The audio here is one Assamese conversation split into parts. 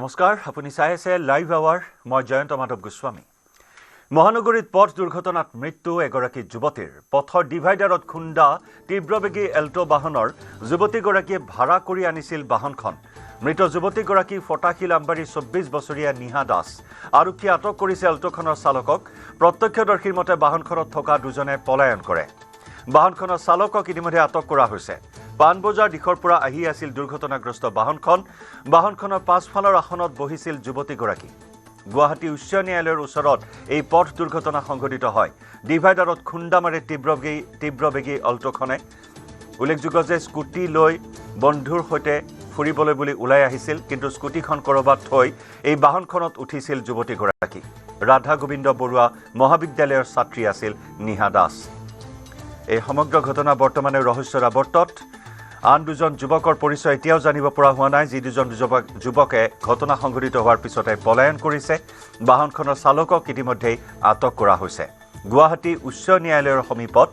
নমস্কাৰ আপুনি চাই আছে লাইভ আৱাৰ মই জয়ন্ত মাধৱ গোস্বামী মহানগৰীত পথ দুৰ্ঘটনাত মৃত্যু এগৰাকী যুৱতীৰ পথৰ ডিভাইডাৰত খুন্দা তীব্ৰবেগী এল্টো বাহনৰ যুৱতীগৰাকীয়ে ভাড়া কৰি আনিছিল বাহনখন মৃত যুৱতীগৰাকী ফটাশিল আম্বাৰী 24 বছৰীয়া নিহা দাস আৰক্ষীয়ে আটক কৰিছে এল্টোখনৰ চালকক প্ৰত্যক্ষদৰ্শীৰ মতে বাহনখনত থকা দুজনে পলায়ন কৰে বাহনখনৰ চালকক ইতিমধ্যে আটক কৰা হৈছে পানবজাৰ দিশৰ পৰা আহি আছিল দুৰ্ঘটনাগ্ৰস্ত বাহনখনৰ পাছফালৰ আসনত বহিছিল যুৱতীগৰাকী গুৱাহাটী উচ্চ ন্যায়ালয়ৰ ওচৰত এই পথ দুৰ্ঘটনা সংঘটিত হয় ডিভাইডাৰত খুন্দা মাৰে তীব্ৰবেগী অল্টোখনে উল্লেখযোগ্য যে স্কুটি লৈ বন্ধুৰ সৈতে ফুৰিবলৈ বুলি ওলাই আহিছিল কিন্তু স্কুটিখন কৰবাত থৈ এই বাহনখনত উঠিছিল যুৱতীগৰাকী ৰাধা গোবিন্দ বৰুৱা মহাবিদ্যালয়ৰ ছাত্ৰী আছিল নিহা দাস এই সমগ্ৰ ঘটনা বৰ্তমানে ৰহস্যৰ আৱৰ্তত আন দুজন যুৱকৰ পৰিচয় এতিয়াও জানিব পৰা হোৱা নাই যি দুজন যুৱকে ঘটনা সংঘটিত হোৱাৰ পিছতে পলায়ন কৰিছে বাহনখনৰ চালকক ইতিমধ্যে আটক কৰা হৈছে গুৱাহাটী উচ্চ ন্যায়ালয়ৰ সমীপত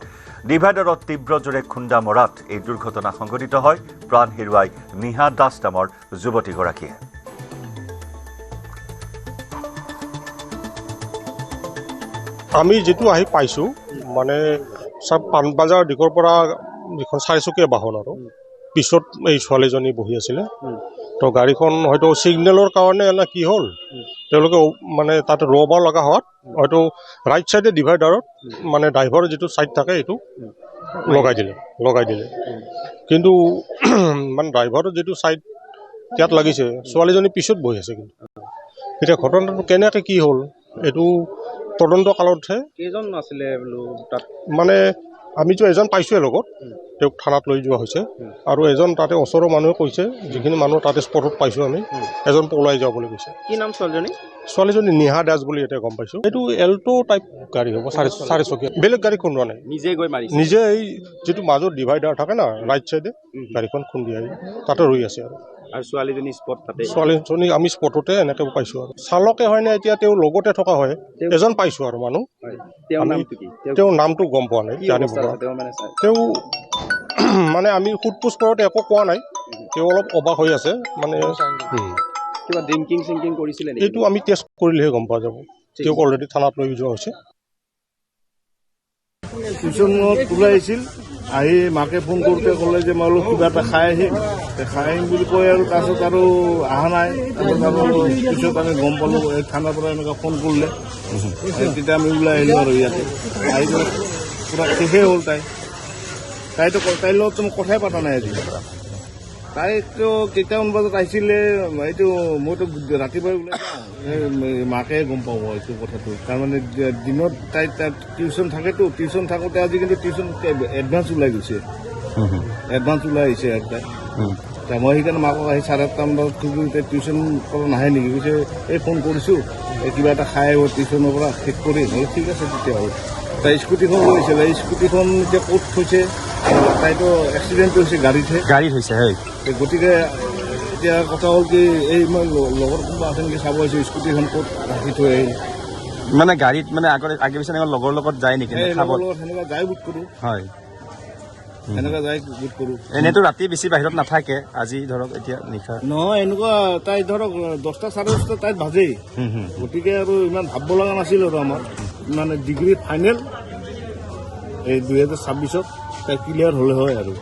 ডিভাইডাৰত তীব্ৰ জোৰে খুন্দা মৰাত এই দুৰ্ঘটনা সংঘটিত হয় প্ৰাণ হেৰুৱাই নিহা দাস নামৰ যুৱতীগৰাকীয়ে আমি যেটো আহি পাইছো মানে সব পানবাজাৰ দিকৰ পৰা এখন চাৰিচকীয়া বাহন আৰু পিছত এই ছোৱালীজনী বহি আছিলে তো গাড়ীখন হয়তো সিগনেলৰ কাৰণে না কি হ'ল তেওঁলোকে মানে তাতে ৰ'ব লগা হোৱাত হয়তো ৰাইট সাইডে ডিভাইডাৰত মানে ড্ৰাইভাৰৰ যেটো সাইড থাকে এটো লগাই দিলে কিন্তু মানে ড্ৰাইভাৰৰ যেটো সাইড ইয়াত লাগিছে ছোৱালীজনী পিছত বহি আছে কিন্তু এটা ঘটনাটো কেনেকৈ কি হ'ল এটো তদন্ত কালতহে কেজন আছিল তাত মানে আমি তো এজন পাইছো লগত তেওঁক থানাত লৈ যোৱা হৈছে আৰু এজন তাতে ওচৰৰ মানুহে কৈছে যিখিনি মানুহ তাতে স্পটত পাইছো আমি এজন পলাই যাব বুলি কৈছে কি নাম ছোৱালীজনী নিহা দাস বুলি এটা গম পাইছো এইটো এল্টো টাইপ গাড়ী হ'ব চাৰিচকীয়া বেলেগ গাড়ী খুন্দোৱা নাই নিজে এই যিটো মাজত ডিভাইডাৰ থাকে না ৰাইট চাইডে গাড়ীখন খুন্দি আহি তাতে ৰৈ আছে আৰু ছোৱালীজনী আমি স্পটতে এনেকৈ পাইছো আৰু চালকে হয় নে এতিয়া তেওঁ লগতে থকা হয় এজন পাইছো আৰু মানুহ তেওঁৰ নামটো গম পোৱা নাই জানিব তেওঁ মানে আমি সোধপোছ কৰোঁতে একো কোৱা নাই তেওঁ অলপ অবাক হৈ আছে মানে কিবা ড্ৰিংকিং কৰিছিলে এইটো আমি টেষ্ট কৰিলেহে গম পোৱা যাব তেওঁক অলৰেডি থানাত লৈ যোৱা হৈছে টিউশ্যনত ওলাই আহিছিল আহি মাকে ফোন কৰোঁতে ক'লে যে মই অলপ কিবা এটা খাই আহিম বুলি কৈ আৰু তাৰপিছত আৰু অহা নাই পিছত আমি গম পালোঁ এই থানাৰ পৰা এনেকুৱা ফোন কৰিলে তেতিয়া আমি ওলাই আহিলোঁ আৰু ইয়াতে আহি পুৰা শেষেই হ'ল তাইৰ লগততো মই কথাই পতা নাই আজি তাইতো কেইটামান বজাত আহিছিলে এইটো মইতো ৰাতিপুৱাই ওলাই যাওঁ মাকে গম পাব এইটো কথাটো তাৰমানে দিনত তাই টিউশ্যন থাকেতো টিউশ্যন থাকোঁতে আজি কিন্তু টিউশ্যন এডভান্স ওলাই গৈছে এডভান্স ওলাই আহিছে আৰু তাই মই সেইকাৰণে মাকক আহি 8:30 বজাত খুজোঁ এতিয়া টিউশ্যন পৰা নাহে নেকি কৈছে এই ফোন কৰিছোঁ কিবা এটা খাই আহিব টিউশ্যনৰ পৰা শেষ কৰি ঠিক আছে তেতিয়াহ'লে তাই স্কুটিখন লৈছিলে স্কুটিখন এতিয়া ক'ত থৈছে তাইতো এক্সিডেণ্ট হৈছে গাড়ীত হৈছে গতিকে এতিয়া কথা হ'ল কি এই মই লগৰ কোনোবা আছে নেকি চাব আহিছোঁ স্কুটিখন ক'ত ৰাখি থৈ আহিল মানে গাড়ীত মানে আগে পিছে লগৰ লগত যায় নেকি সেনেকুৱা যাই বুট কৰোঁ হয় সেনেকুৱা যাই বুট কৰোঁ এনেইতো ৰাতি বেছি বাহিৰত নাথাকে আজি ধৰক এতিয়া নিশা নহয় এনেকুৱা তাই ধৰক 10টা 10:30 তাইত বাজেই গতিকে আৰু ইমান ভাবিব লগা নাছিল আৰু আমাৰ মানে ডিগ্ৰী ফাইনেল এই 2026ত তাই ক্লিয়াৰ হ'লে হয় আৰু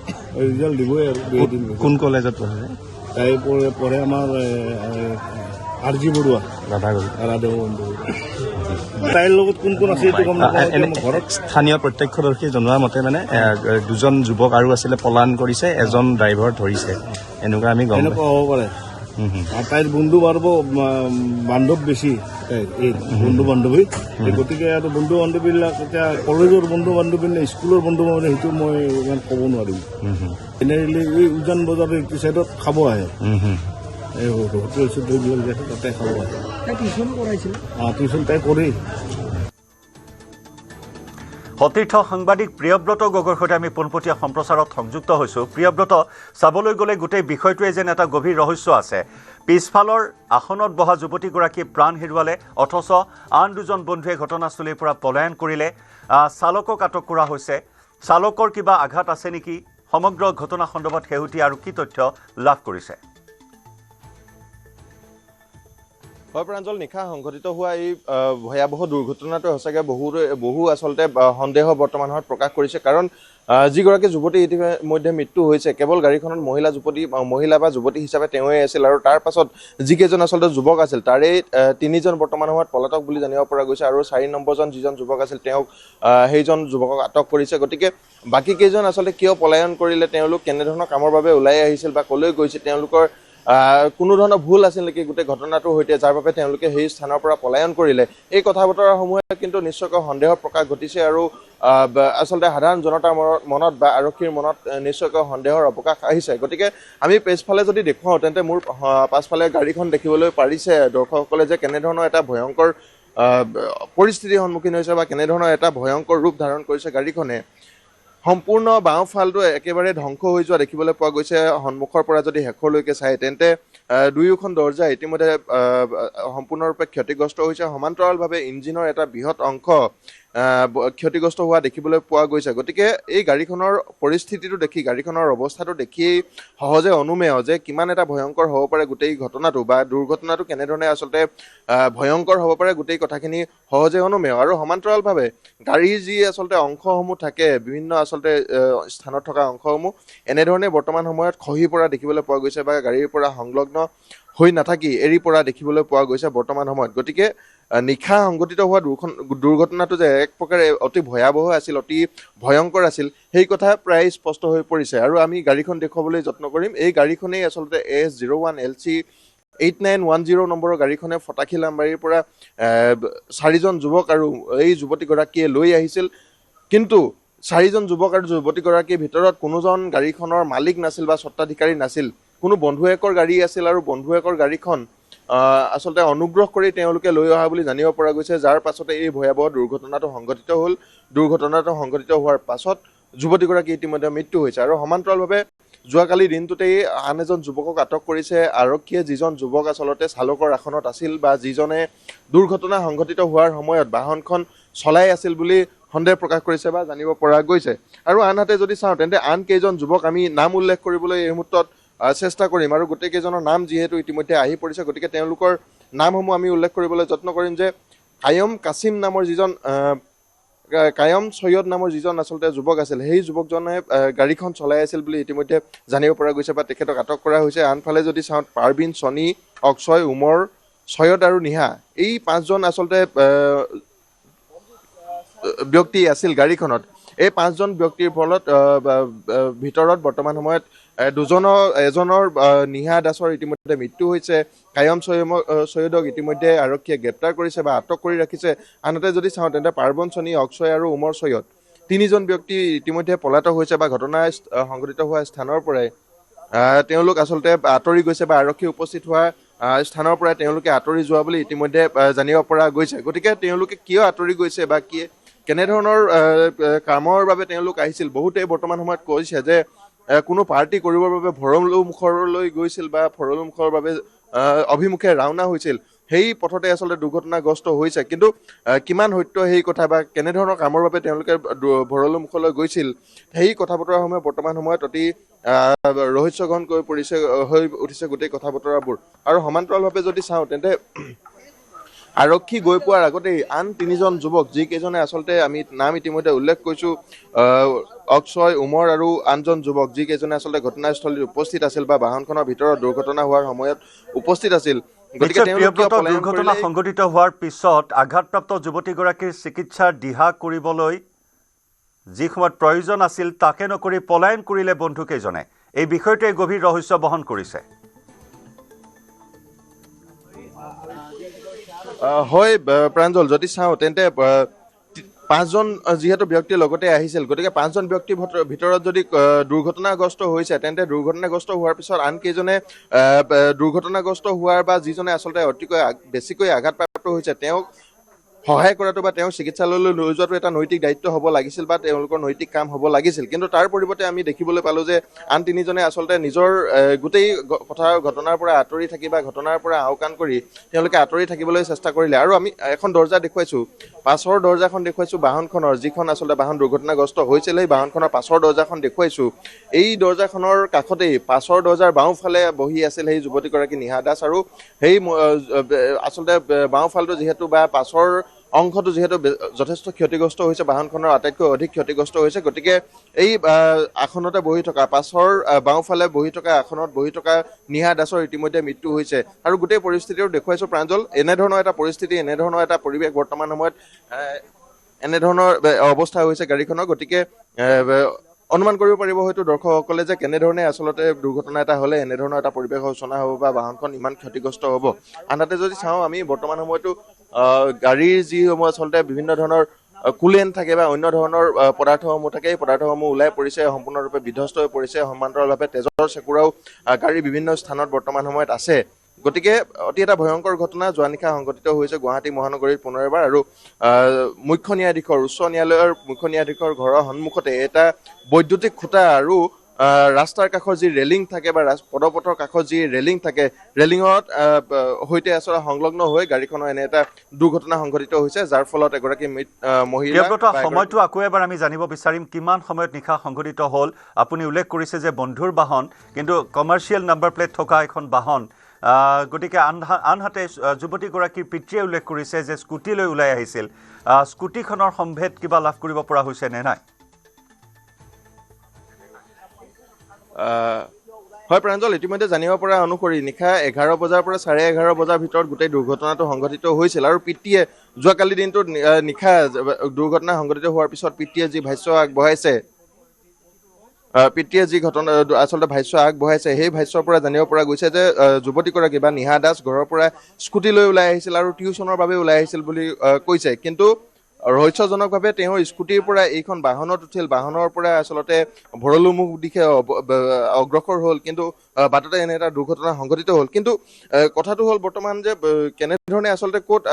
ৰিজাল্ট দিবই আৰু 2 দিন কোন কলেজত পঢ়ে তাই পঢ়ে আমাৰ RG বৰুৱা ৰাধা তাইৰ লগত কোন আছে এইটো গম নাপাওঁ ঘৰত স্থানীয় প্ৰত্যক্ষদৰ্শীয়ে জনোৱা মতে মানে দুজন যুৱক আৰু আছিলে পলায়ন কৰিছে এজন ড্ৰাইভাৰ ধৰিছে এনেকুৱা আমি গম এনেকুৱা হ'ব পাৰে তাইৰ বন্ধু বান্ধৱ বেছি এই বন্ধু বান্ধৱী গতিকে আৰু বন্ধু বান্ধৱীবিলাক এতিয়া কলেজৰ বন্ধু বান্ধৱী নে স্কুলৰ বন্ধু বান্ধৱী সেইটো মই ইমান ক'ব নোৱাৰিম জেনেৰেলি এই উজান বজাৰৰ এইটো চাইডত খাব আহে এই হোটেল চোটেলবিলাক যে তাতে খাব আহে টিউশ্যন তাই কৰেই সতীৰ্থ সাংবাদিক প্ৰিয়ব্ৰত গগৈৰ সৈতে আমি পোনপটীয়া সম্প্ৰচাৰত সংযুক্ত হৈছোঁ প্ৰিয়ব্ৰত চাবলৈ গ'লে গোটেই বিষয়টোৱে যেন এটা গভীৰ ৰহস্য আছে পিছফালৰ আসনত বহা যুৱতীগৰাকীয়ে প্ৰাণ হেৰুৱালে অথচ আন দুজন বন্ধুৱে ঘটনাস্থলীৰ পৰা পলায়ন কৰিলে চালকক আটক কৰা হৈছে চালকৰ কিবা আঘাত আছে নেকি সমগ্ৰ ঘটনা সন্দৰ্ভত হেউটি আৰু কি তথ্য লাভ কৰিছে হয় প্ৰাঞ্জল, নিশা সংঘটিত হোৱা এই ভয়াৱহ দুৰ্ঘটনাটোৱে সঁচাকৈ বহু আচলতে সন্দেহ বৰ্তমান সময়ত প্ৰকাশ কৰিছে। কাৰণ যিগৰাকী যুৱতী ইতিমধ্যে মৃত্যু হৈছে, কেৱল গাড়ীখনত মহিলা বা যুৱতী হিচাপে তেওঁৱেই আছিল, আৰু তাৰ পাছত যিকেইজন আচলতে যুৱক আছিল তাৰে 3জন বৰ্তমান সময়ত পলাতক বুলি জানিব পৰা গৈছে, আৰু 4 নম্বৰজন যিজন যুৱক আছিল সেইজন যুৱকক আটক কৰিছে। গতিকে বাকী কেইজন আচলতে কিয় পলায়ন কৰিলে, তেওঁলোক কেনেধৰণৰ কামৰ বাবে ওলাই আহিছিল বা কলৈ গৈছিল, তেওঁলোকৰ কোনো ধৰণৰ ভুল আছিল নেকি গোটেই ঘটনাটোৰ সৈতে, যাৰ বাবে তেওঁলোকে সেই স্থানৰ পৰা পলায়ন কৰিলে, এই কথা বতৰাসমূহে কিন্তু নিশ্চয়কৈ সন্দেহৰ প্ৰকাশ ঘটিছে। আৰু আচলতে সাধাৰণ জনতাৰ মনত বা আৰক্ষীৰ মনত নিশ্চয়কৈ সন্দেহৰ অৱকাশ আহিছে। গতিকে আমি পিছফালে যদি দেখুৱাওঁ তেন্তে মোৰ পাছফালে গাড়ীখন দেখিবলৈ পাৰিছে দৰ্শকসকলে যে কেনেধৰণৰ এটা ভয়ংকৰ পৰিস্থিতিৰ সন্মুখীন হৈছে বা কেনেধৰণৰ এটা ভয়ংকৰ ৰূপ ধাৰণ কৰিছে গাড়ীখনে। সম্পূৰ্ণ বাওঁফালটো একেবাৰে ধ্বংস হৈ যোৱা দেখিবলৈ পোৱা গৈছে। সন্মুখৰ পৰা যদি শেষলৈকে চায় তেন্তে দুয়োখন দৰ্জা ইতিমধ্যে সম্পূৰ্ণৰূপে ক্ষতিগ্ৰস্ত হৈছে। সমান্তৰালভাৱে ইঞ্জিনৰ এটা বৃহৎ অংশ ক্ষতিগ্ৰস্ত হোৱা দেখিবলৈ পোৱা গৈছে। গতিকে এই গাড়ীখনৰ পৰিস্থিতিটো দেখি, গাড়ীখনৰ অৱস্থাটো দেখিয়েই সহজে অনুমেয় যে কিমান এটা ভয়ংকৰ হ'ব পাৰে গোটেই ঘটনাটো, বা দুৰ্ঘটনাটো কেনেধৰণে আচলতে ভয়ংকৰ হ'ব পাৰে, গোটেই কথাখিনি সহজে অনুমেয়। আৰু সমান্তৰালভাৱে গাড়ীৰ যি আচলতে অংশসমূহ থাকে, বিভিন্ন আচলতে স্থানত থকা অংশসমূহ এনেধৰণে বৰ্তমান সময়ত খহি পৰা দেখিবলৈ পোৱা গৈছে, বা গাড়ীৰ পৰা সংলগ্ন হৈ নাথাকি এৰি পৰা দেখিবলৈ পোৱা গৈছে বৰ্তমান সময়ত। গতিকে নিশা সংঘটিত হোৱা দুৰ্ঘটনাটো যে এক প্ৰকাৰে অতি ভয়াৱহ আছিল, অতি ভয়ংকৰ আছিল, সেই কথা প্ৰায় স্পষ্ট হৈ পৰিছে। আৰু আমি গাড়ীখন দেখুৱাবলৈ যত্ন কৰিম। এই গাড়ীখনেই আচলতে AS01 LC 8910 নম্বৰৰ গাড়ীখনে ফটাখিল আমবাৰীৰ পৰা 4জন যুৱক আৰু এই যুৱতীগৰাকীয়ে লৈ আহিছিল। কিন্তু 4জন যুৱক আৰু যুৱতীগৰাকীৰ ভিতৰত কোনোজন গাড়ীখনৰ মালিক নাছিল বা স্বত্বাধিকাৰী নাছিল, কোনো বন্ধুৱেকৰ গাড়ী আছিল, আৰু বন্ধুৱেকৰ গাড়ীখন আচলতে অনুগ্ৰহ কৰি তেওঁলোকে লৈ অহা বুলি জানিব পৰা গৈছে, যাৰ পাছতে এই ভয়াৱহ দুৰ্ঘটনাটো সংঘটিত হ'ল। দুৰ্ঘটনাটো সংঘটিত হোৱাৰ পাছত যুৱতীগৰাকী ইতিমধ্যে মৃত্যু হৈছে। আৰু সমান্তৰালভাৱে যোৱাকালি দিনটোতেই আন এজন যুৱকক আটক কৰিছে আৰক্ষীয়ে, যিজন যুৱক আচলতে চালকৰ আসনত আছিল, বা যিজনে দুৰ্ঘটনা সংঘটিত হোৱাৰ সময়ত বাহনখন চলাই আছিল বুলি সন্দেহ প্ৰকাশ কৰিছে বা জানিব পৰা গৈছে। আৰু আনহাতে যদি চাওঁ তেন্তে আন কেইজন যুৱক আমি নাম উল্লেখ কৰিবলৈ এই মুহূৰ্তত চেষ্টা কৰিম, আৰু গোটেইকেইজনৰ নাম যিহেতু ইতিমধ্যে আহি পৰিছে গতিকে তেওঁলোকৰ নামসমূহ আমি উল্লেখ কৰিবলৈ যত্ন কৰিম। যে কায়ম সৈয়দ নামৰ যিজন আচলতে যুৱক আছিল, সেই যুৱকজনে গাড়ীখন চলাই আছিল বুলি ইতিমধ্যে জানিব পৰা গৈছে বা তেখেতক আটক কৰা হৈছে। আনফালে যদি চাওঁ পাৰবিন, চনী, অক্ষয়, উমৰ, সৈয়দ আৰু নিহা, এই 5জন আচলতে ব্যক্তি আছিল গাড়ীখনত। এই 5জন ব্যক্তিৰ ভিতৰত বৰ্তমান সময়ত এজনৰ নিহা দাসৰ ইতিমধ্যে মৃত্যু হৈছে। কায়ম সৈয়দক ইতিমধ্যে আৰক্ষীয়ে গ্ৰেপ্তাৰ কৰিছে বা আটক কৰি ৰাখিছে। আনহাতে যদি চাওঁ তেন্তে পাৰ্বন, চনী, অক্ষয় আৰু উমৰ সৈয়দ 3জন ব্যক্তি ইতিমধ্যে পলাতক হৈছে, বা ঘটনা সংঘটিত হোৱা স্থানৰ পৰাই তেওঁলোক আচলতে আঁতৰি গৈছে, বা আৰক্ষী উপস্থিত হোৱা স্থানৰ পৰাই তেওঁলোকে আঁতৰি যোৱা বুলি ইতিমধ্যে জানিব পৰা গৈছে। গতিকে তেওঁলোকে কিয় আঁতৰি গৈছে বা কেনেধৰণৰ কামৰ বাবে তেওঁলোক আহিছিল, বহুতে বৰ্তমান সময়ত কৈছে যে কোনো পাৰ্টি কৰিবৰ বাবে ভৰলুমুখলৈ গৈছিল বা ভৰলুমুখৰ বাবে অভিমুখে ৰাওনা হৈছিল, সেই পথতে আচলতে দুৰ্ঘটনাগ্ৰস্ত হৈছে। কিন্তু কিমান সত্য সেই কথা, বা কেনেধৰণৰ কামৰ বাবে তেওঁলোকে ভৰলুমুখলৈ গৈছিল, সেই কথা বতৰাসমূহে বৰ্তমান সময়ত অতি ৰহস্যঘন হৈ উঠিছে গোটেই কথা বতৰাবোৰ। আৰু সমান্তৰালভাৱে যদি চাওঁ তেন্তে আৰক্ষী গৈ পোৱাৰ আগতেই আন 3জন যুৱক, যিকেইজনে আচলতে আমি নাম ইতিমধ্যে উল্লেখ কৰিছোঁ, অক্ষয়, উমৰ আৰু আনজন যুৱক, যিকেইজনে আচলতে ঘটনাস্থলীত উপস্থিত আছিল বা বাহনখনৰ ভিতৰত দুৰ্ঘটনা হোৱাৰ সময়ত উপস্থিত আছিল। গতিকে দুৰ্ঘটনা সংঘটিত হোৱাৰ পিছত আঘাতপ্ৰাপ্ত যুৱতীগৰাকীৰ চিকিৎসাৰ দিহা কৰিবলৈ যি সময়ত প্ৰয়োজন আছিল তাকে নকৰি পলায়ন কৰিলে বন্ধুকেইজনে। এই বিষয়টোৱে গভীৰ ৰহস্য বহন কৰিছে। হয় প্ৰাঞ্জল, যদি চাওঁ তেন্তে 5জন যিহেতু ব্যক্তিৰ লগতে আহিছিল, গতিকে 5জন ব্যক্তিৰ ভিতৰত যদি দুৰ্ঘটনাগ্ৰস্ত হৈছে তেন্তে দুৰ্ঘটনাগ্ৰস্ত হোৱাৰ পিছত আন কেইজনে দুৰ্ঘটনাগ্ৰস্ত হোৱাৰ বা যিজনে আচলতে অতিকৈ বেছিকৈ আঘাতপ্ৰাপ্ত হৈছে তেওঁক সহায় কৰাটো বা তেওঁক চিকিৎসালয়লৈ লৈ যোৱাটো এটা নৈতিক দায়িত্ব হ'ব লাগিছিল বা তেওঁলোকৰ নৈতিক কাম হ'ব লাগিছিল, কিন্তু তাৰ পৰিৱৰ্তে আমি দেখিবলৈ পালোঁ যে আন তিনিজনে আচলতে নিজৰ গোটেই ঘটনাৰ পৰা আঁতৰি থাকি বা ঘটনাৰ পৰা আওকাণ কৰি তেওঁলোকে আঁতৰি থাকিবলৈ চেষ্টা কৰিলে। আৰু আমি এখন দৰ্জা দেখুৱাইছোঁ, পাছৰ দৰ্জাখন দেখুৱাইছোঁ বাহনখনৰ, যিখন আচলতে বাহন দুৰ্ঘটনাগ্ৰস্ত হৈছিল সেই বাহনখনৰ পাছৰ দৰ্জাখন দেখুৱাইছোঁ। এই দৰ্জাখনৰ কাষতেই পাছৰ দৰ্জাৰ বাওঁফালে বহি আছিল সেই যুৱতীগৰাকী নিহা দাস, আৰু সেই আচলতে বাওঁফালটো যিহেতু বা পাছৰ অংশটো যিহেতু যথেষ্ট ক্ষতিগ্ৰস্ত হৈছে, বাহনখনৰ আটাইতকৈ অধিক ক্ষতিগ্ৰস্ত হৈছে, গতিকে এই আসনতে বহি থকা পাছৰ বাওঁফালে বহি থকা আসনত বহি থকা নিহা দাসৰ ইতিমধ্যে মৃত্যু হৈছে। আৰু গোটেই পৰিস্থিতিও দেখুৱাইছোঁ প্ৰাঞ্জল, এনেধৰণৰ এটা পৰিস্থিতি, এনেধৰণৰ এটা পৰিৱেশ বৰ্তমান সময়ত এনেধৰণৰ অৱস্থা হৈছে গাড়ীখনৰ। গতিকে অনুমান কৰিব পাৰিব হয়তো দৰ্শকসকলে যে কেনেধৰণে আচলতে দুৰ্ঘটনা এটা হ'লে এনেধৰণৰ এটা পৰিৱেশৰ সূচনা হ'ব বা বাহনখন ইমান ক্ষতিগ্ৰস্ত হ'ব। আনহাতে যদি চাওঁ আমি বৰ্তমান সময়তো গাড়ীৰ যিসমূহ আচলতে বিভিন্ন ধৰণৰ কুলেণ্ট থাকে বা অন্য ধৰণৰ পদাৰ্থসমূহ থাকে, এই পদাৰ্থসমূহ ওলাই পৰিছে, সম্পূৰ্ণৰূপে বিধ্বস্ত হৈ পৰিছে, সমান্তৰালভাৱে তেজৰ চেকুৰাও গাড়ী বিভিন্ন স্থানত বৰ্তমান সময়ত আছে। গতিকে অতি এটা ভয়ংকৰ ঘটনা যোৱা নিশা সংঘটিত হৈছে গুৱাহাটী মহানগৰীত পুনৰ এবাৰ। আৰু মুখ্য ন্যায়াধীশৰ, উচ্চ ন্যায়ালয়ৰ মুখ্য ন্যায়াধীশৰ ঘৰৰ সন্মুখতে এটা বৈদ্যুতিক খুঁটা আৰু ৰাস্তাৰ কাষৰ যি ৰেলিং থাকে বা পদপথৰ কাষত যি ৰেলিং থাকে, ৰেলিঙত সৈতে আচলতে সংলগ্ন হৈ গাড়ীখনৰ এনে এটা দুৰ্ঘটনা সংঘটিত হৈছে, যাৰ ফলত এগৰাকী মহিলা। সময়টো আকৌ এবাৰ আমি জানিব বিচাৰিম কিমান সময়ত নিশা সংঘটিত হ'ল। আপুনি উল্লেখ কৰিছে যে বন্ধুৰ বাহন, কিন্তু কমাৰ্চিয়েল নাম্বাৰ প্লেট থকা এখন বাহন, গতিকে আনহাতে যুৱতীগৰাকীৰ পিতৃয়ে উল্লেখ কৰিছে যে স্কুটি লৈ ওলাই আহিছিল। স্কুটিখনৰ সম্ভেদ কিবা লাভ কৰিব পৰা হৈছে নে নাই? হয় প্ৰাঞ্জল, ইতিমধ্যে জানিব পৰা অনুসৰি নিশা 11 বজাৰ পৰা 11:30 বজাৰ ভিতৰত গোটেই দুৰ্ঘটনাটো সংঘটিত হৈছিল। আৰু পিতৃয়ে যোৱাকালি দিনটোত নিশা দুৰ্ঘটনা সংঘটিত হোৱাৰ পিছত পিতৃয়ে যি ভাষ্য আগবঢ়াইছে, পিতৃয়ে যি ঘটনা আচলতে ভাষ্য আগবঢ়াইছে, সেই ভাষ্যৰ পৰা জানিব পৰা গৈছে যে যুৱতীগৰাকী বা নিহা দাস ঘৰৰ পৰা স্কুটি লৈ ওলাই আহিছিল আৰু টিউচনৰ বাবে ওলাই আহিছিল বুলি কৈছে। কিন্তু ৰহস্যজনকভাৱে তেওঁৰ স্কুটিৰ পৰা এইখন বাহনত উঠিল, বাহনৰ পৰা আচলতে ভৰলুমুখ দিশে অগ্ৰসৰ হ'ল, কিন্তু বাটতে এনে এটা দুৰ্ঘটনা সংঘটিত হ'ল। কিন্তু কথাটো হ'ল বৰ্তমান যে কেনেধৰণে আচলতে ক'ত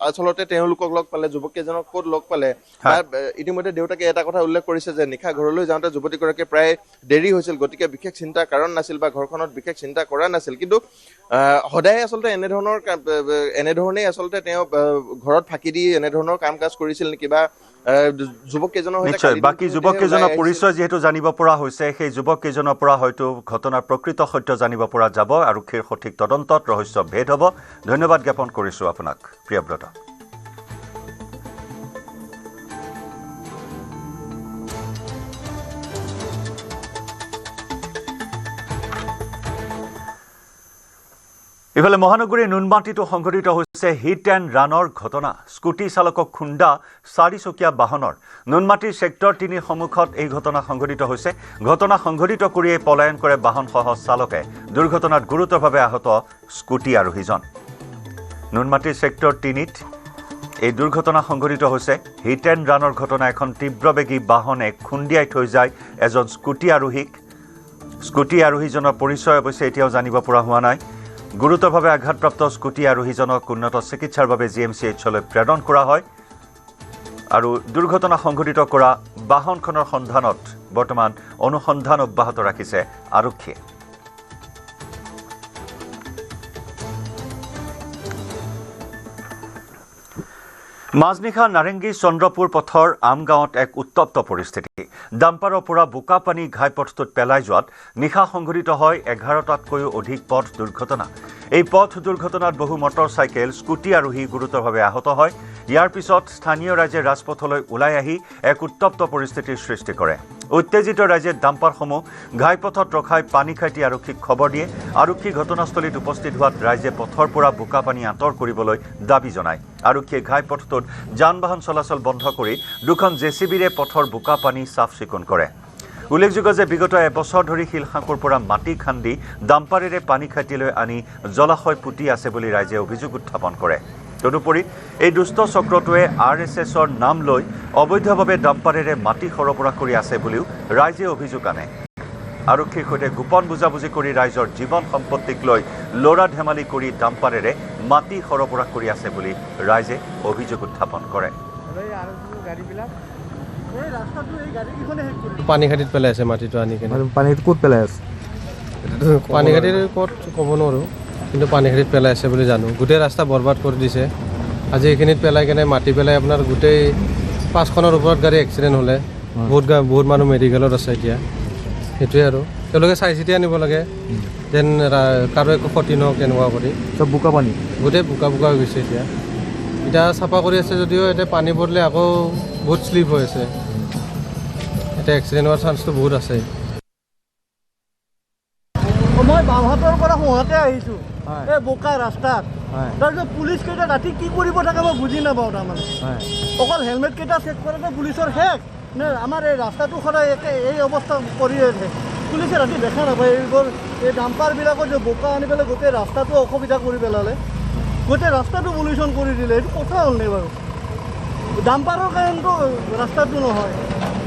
আচলতে তেওঁলোকক লগ পালে, যুৱককেইজনক ক'ত লগ পালে। ইতিমধ্যে দেউতাকে এটা কথা উল্লেখ কৰিছে যে নিশা ঘৰলৈ যাওঁতে যুৱতীগৰাকী প্ৰায় দেৰি হৈছিল, গতিকে বিশেষ চিন্তাৰ কাৰণ নাছিল বা ঘৰখনত বিশেষ চিন্তা কৰা নাছিল। কিন্তু সদায় আচলতে এনেধৰণেই আচলতে তেওঁ ঘৰত ফাঁকি দি এনেধৰণৰ কাম কাজ কৰিছিল নেকি বা যুৱককেইজনৰ নিশ্চয়। বাকী যুৱককেইজনৰ পৰিচয় যিহেতু জানিব পৰা হৈছে, সেই যুৱককেইজনৰ পৰা হয়তো ঘটনাৰ প্ৰকৃত সত্য জানিব পৰা যাব, আৰক্ষীৰ সঠিক তদন্তত ৰহস্য ভেদ হ'ব। ধন্যবাদ জ্ঞাপন কৰিছোঁ আপোনাক প্ৰিয়ব্ৰত। ইফালে মহানগৰীৰ নুনমাটিতো সংঘটিত হৈছে হিট এণ্ড ৰানৰ ঘটনা। স্কুটি চালকক খুন্দা 4-চকীয়া বাহনৰ। নুনমাটিৰ ছেক্টৰ 3 সন্মুখত এই ঘটনা সংঘটিত হৈছে। ঘটনা সংঘটিত কৰিয়েই পলায়ন কৰে বাহনসহ চালকে। দুৰ্ঘটনাত গুৰুতৰভাৱে আহত স্কুটি আৰোহীজন। নুনমাটিৰ ছেক্টৰ 3ত এই দুৰ্ঘটনা সংঘটিত হৈছে। হিট এণ্ড ৰানৰ ঘটনা। এখন তীব্ৰবেগী বাহনে খুন্দিয়াই থৈ যায় এজন স্কুটি আৰোহীক। স্কুটি আৰোহীজনৰ পৰিচয় অৱশ্যে এতিয়াও জানিব পৰা হোৱা নাই। গুৰুতৰভাৱে আঘাতপ্ৰাপ্ত স্কুটি আৰোহীজনক উন্নত চিকিৎসাৰ বাবে GMCHলৈ প্ৰেৰণ কৰা হয়। আৰু দুৰ্ঘটনা সংঘটিত কৰা বাহনখনৰ সন্ধানত বৰ্তমান অনুসন্ধান অব্যাহত ৰাখিছে আৰক্ষীয়ে। মাজনিশা নাৰেংগী চন্দ্ৰপুৰ পথৰ আমগাঁৱত এক উত্তপ্ত পৰিস্থিতি। ডাম্পাৰৰ পৰা বোকা পানী ঘাইপথটোত পেলাই যোৱাত নিশা সংঘটিত হয় 11টাতকৈও অধিক পথ দুৰ্ঘটনা। এই পথ দুৰ্ঘটনাত বহু মটৰ চাইকেল, স্কুটি আৰোহী গুৰুতৰভাৱে আহত হয়। ইয়াৰ পিছত স্থানীয় ৰাইজে ৰাজপথলৈ ওলাই আহি এক উত্তপ্ত পৰিস্থিতিৰ সৃষ্টি কৰে। উত্তেজিত ৰাইজে ডাম্পাৰসমূহ ঘাইপথত ৰখাই পানী খাইটি আৰক্ষীক খবৰ দিয়ে। আৰক্ষী ঘটনাস্থলীত উপস্থিত হোৱাত ৰাইজে পথৰ পৰা বোকা পানী আঁতৰ কৰিবলৈ দাবী জনায়। আৰক্ষীয়ে ঘাইপথটোত যান বাহন চলাচল বন্ধ কৰি 2খন JCBৰে পথৰ বোকা পানী চাফ চিকুণ কৰে। উল্লেখযোগ্য যে বিগত এবছৰ ধৰি শিলসাঁকোৰ পৰা মাটি খান্দি ডাম্পাৰেৰে পানী খাটিলৈ আনি জলাশয় পুতি আছে বুলি ৰাইজে অভিযোগ উত্থাপন কৰে। তদুপৰি এই দুষ্ট চক্ৰটোৱে RSSৰ নাম লৈ অবৈধভাৱে ডাম্পাৰেৰে মাটি সৰবৰাহ কৰি আছে বুলিও ৰাইজে অভিযোগ আনে। আৰক্ষীৰ সৈতে গোপন বুজাবুজি কৰি ৰাইজৰ জীৱন সম্পত্তিক লৈ লৰা ধেমালি কৰি ডাম্পাৰেৰে মাটি সৰবৰাহ কৰি আছে বুলি ৰাইজে অভিযোগ উত্থাপন কৰে। পানীখাটিত পেলাই আছে মাটিটো আনি কিনে। পানীত ক'ত পেলাই আছে? পানীখাটিৰ ক'ত ক'ব নোৱাৰোঁ, কিন্তু পানীখাটিত পেলাই আছে বুলি জানো। গোটেই ৰাস্তা বৰবাদ কৰি দিছে। আজি এইখিনিত পেলাই কেনে মাটি পেলাই আপোনাৰ গোটেই 5খনৰ ওপৰত গাড়ী এক্সিডেণ্ট হ'লে বহুত মানুহ মেডিকেলত আছে এতিয়া। সেইটোৱে আৰু তেওঁলোকে চাই চিতি আনিব লাগে যেন কাৰো একো ক্ষতি নহওক তেনেকুৱা কৰি। চব বোকা পানী, গোটেই বোকা হৈ গৈছে। এতিয়া চাফা কৰি আছে যদিও এতিয়া পানী পৰিলে আকৌ বহুত শ্লিপ হৈ আছে। এতিয়া এক্সিডেণ্ট হোৱাৰ চান্সটো বহুত আছে। মই বামহাটৰ পৰা সোঁহাতে আহিছোঁ এই বোকা ৰাস্তাত। তাৰপিছত পুলিচ কেইটা ৰাতি কি কৰিব থাকে মই বুজি নাপাওঁ। তাৰমানে অকল হেলমেট কেইটা চেক কৰোঁতে পুলিচৰ শেষ নে আমাৰ এই ৰাস্তাটো সদায় এই অৱস্থা কৰি আছে। পুলিচে ৰাতি দেখা নাপায়। এইবোৰ এই ডাম্পাৰবিলাকৰ যে বোকা আনি পেলাই গোটেই ৰাস্তাটো অসুবিধা কৰি পেলালে, গোটেই ৰাস্তাটো পলিউশ্যন কৰি দিলে। এইটো কথা হ'ল নে বাৰু? ডাম্পাৰৰ কাৰণেতো ৰাস্তাটো নহয়,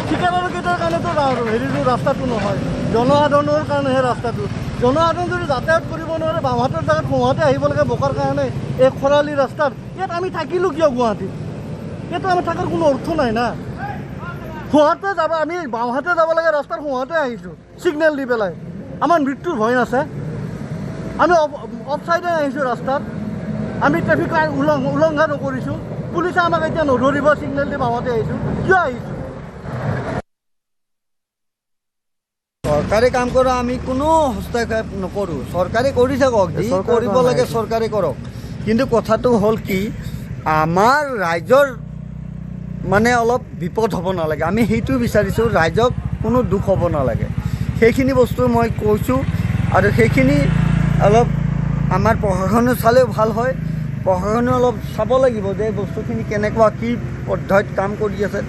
ঠিকাদাৰকেইটাৰ কাৰণেতো হেৰিটো ৰাস্তাটো নহয়, জনসাধাৰণৰ কাৰণেহে ৰাস্তাটো। জনসাধাৰণ যদি যাতায়াত কৰিব নোৱাৰে বামহাটৰ জেগাত সোঁহাতে আহিব লাগে বোকাৰ কাৰণে এই খৰালি ৰাস্তাত, ইয়াত আমি থাকিলোঁ কিয় গুৱাহাটীত? ইয়াতো আমি থকাৰ কোনো অৰ্থ নাই না। সোঁহাতে যাব, আমি বামহাতে যাব লাগে ৰাস্তাৰ সোঁহাতে আহিছোঁ ছিগনেল দি পেলাই। আমাৰ মৃত্যুৰ ভয় আছে। আমি অফ ছাইডে আহিছোঁ ৰাস্তাত, আমি ট্ৰেফিক আইন উলংঘনো কৰিছোঁ। পুলিচে আমাক এতিয়া নধৰিব, ছিগনেল দি বামহাতে আহিছোঁ। কিয় আহিছোঁ? চৰকাৰী কাম কৰা আমি কোনো হস্তক্ষেপ নকৰোঁ। চৰকাৰে কৰি থাকক, যি কৰিব লাগে চৰকাৰে কৰক। কিন্তু কথাটো হ'ল কি, আমাৰ ৰাইজৰ মানে অলপ বিপদ হ'ব নালাগে। আমি সেইটো বিচাৰিছোঁ, ৰাইজক কোনো দুখ হ'ব নালাগে। সেইখিনি বস্তু মই কৈছোঁ আৰু সেইখিনি অলপ আমাৰ প্ৰশাসনে চালেও ভাল হয়। প্ৰশাসনে অলপ চাব লাগিব যে বস্তুখিনি কেনেকুৱা কি পদ্ধতিত কাম কৰি আছে।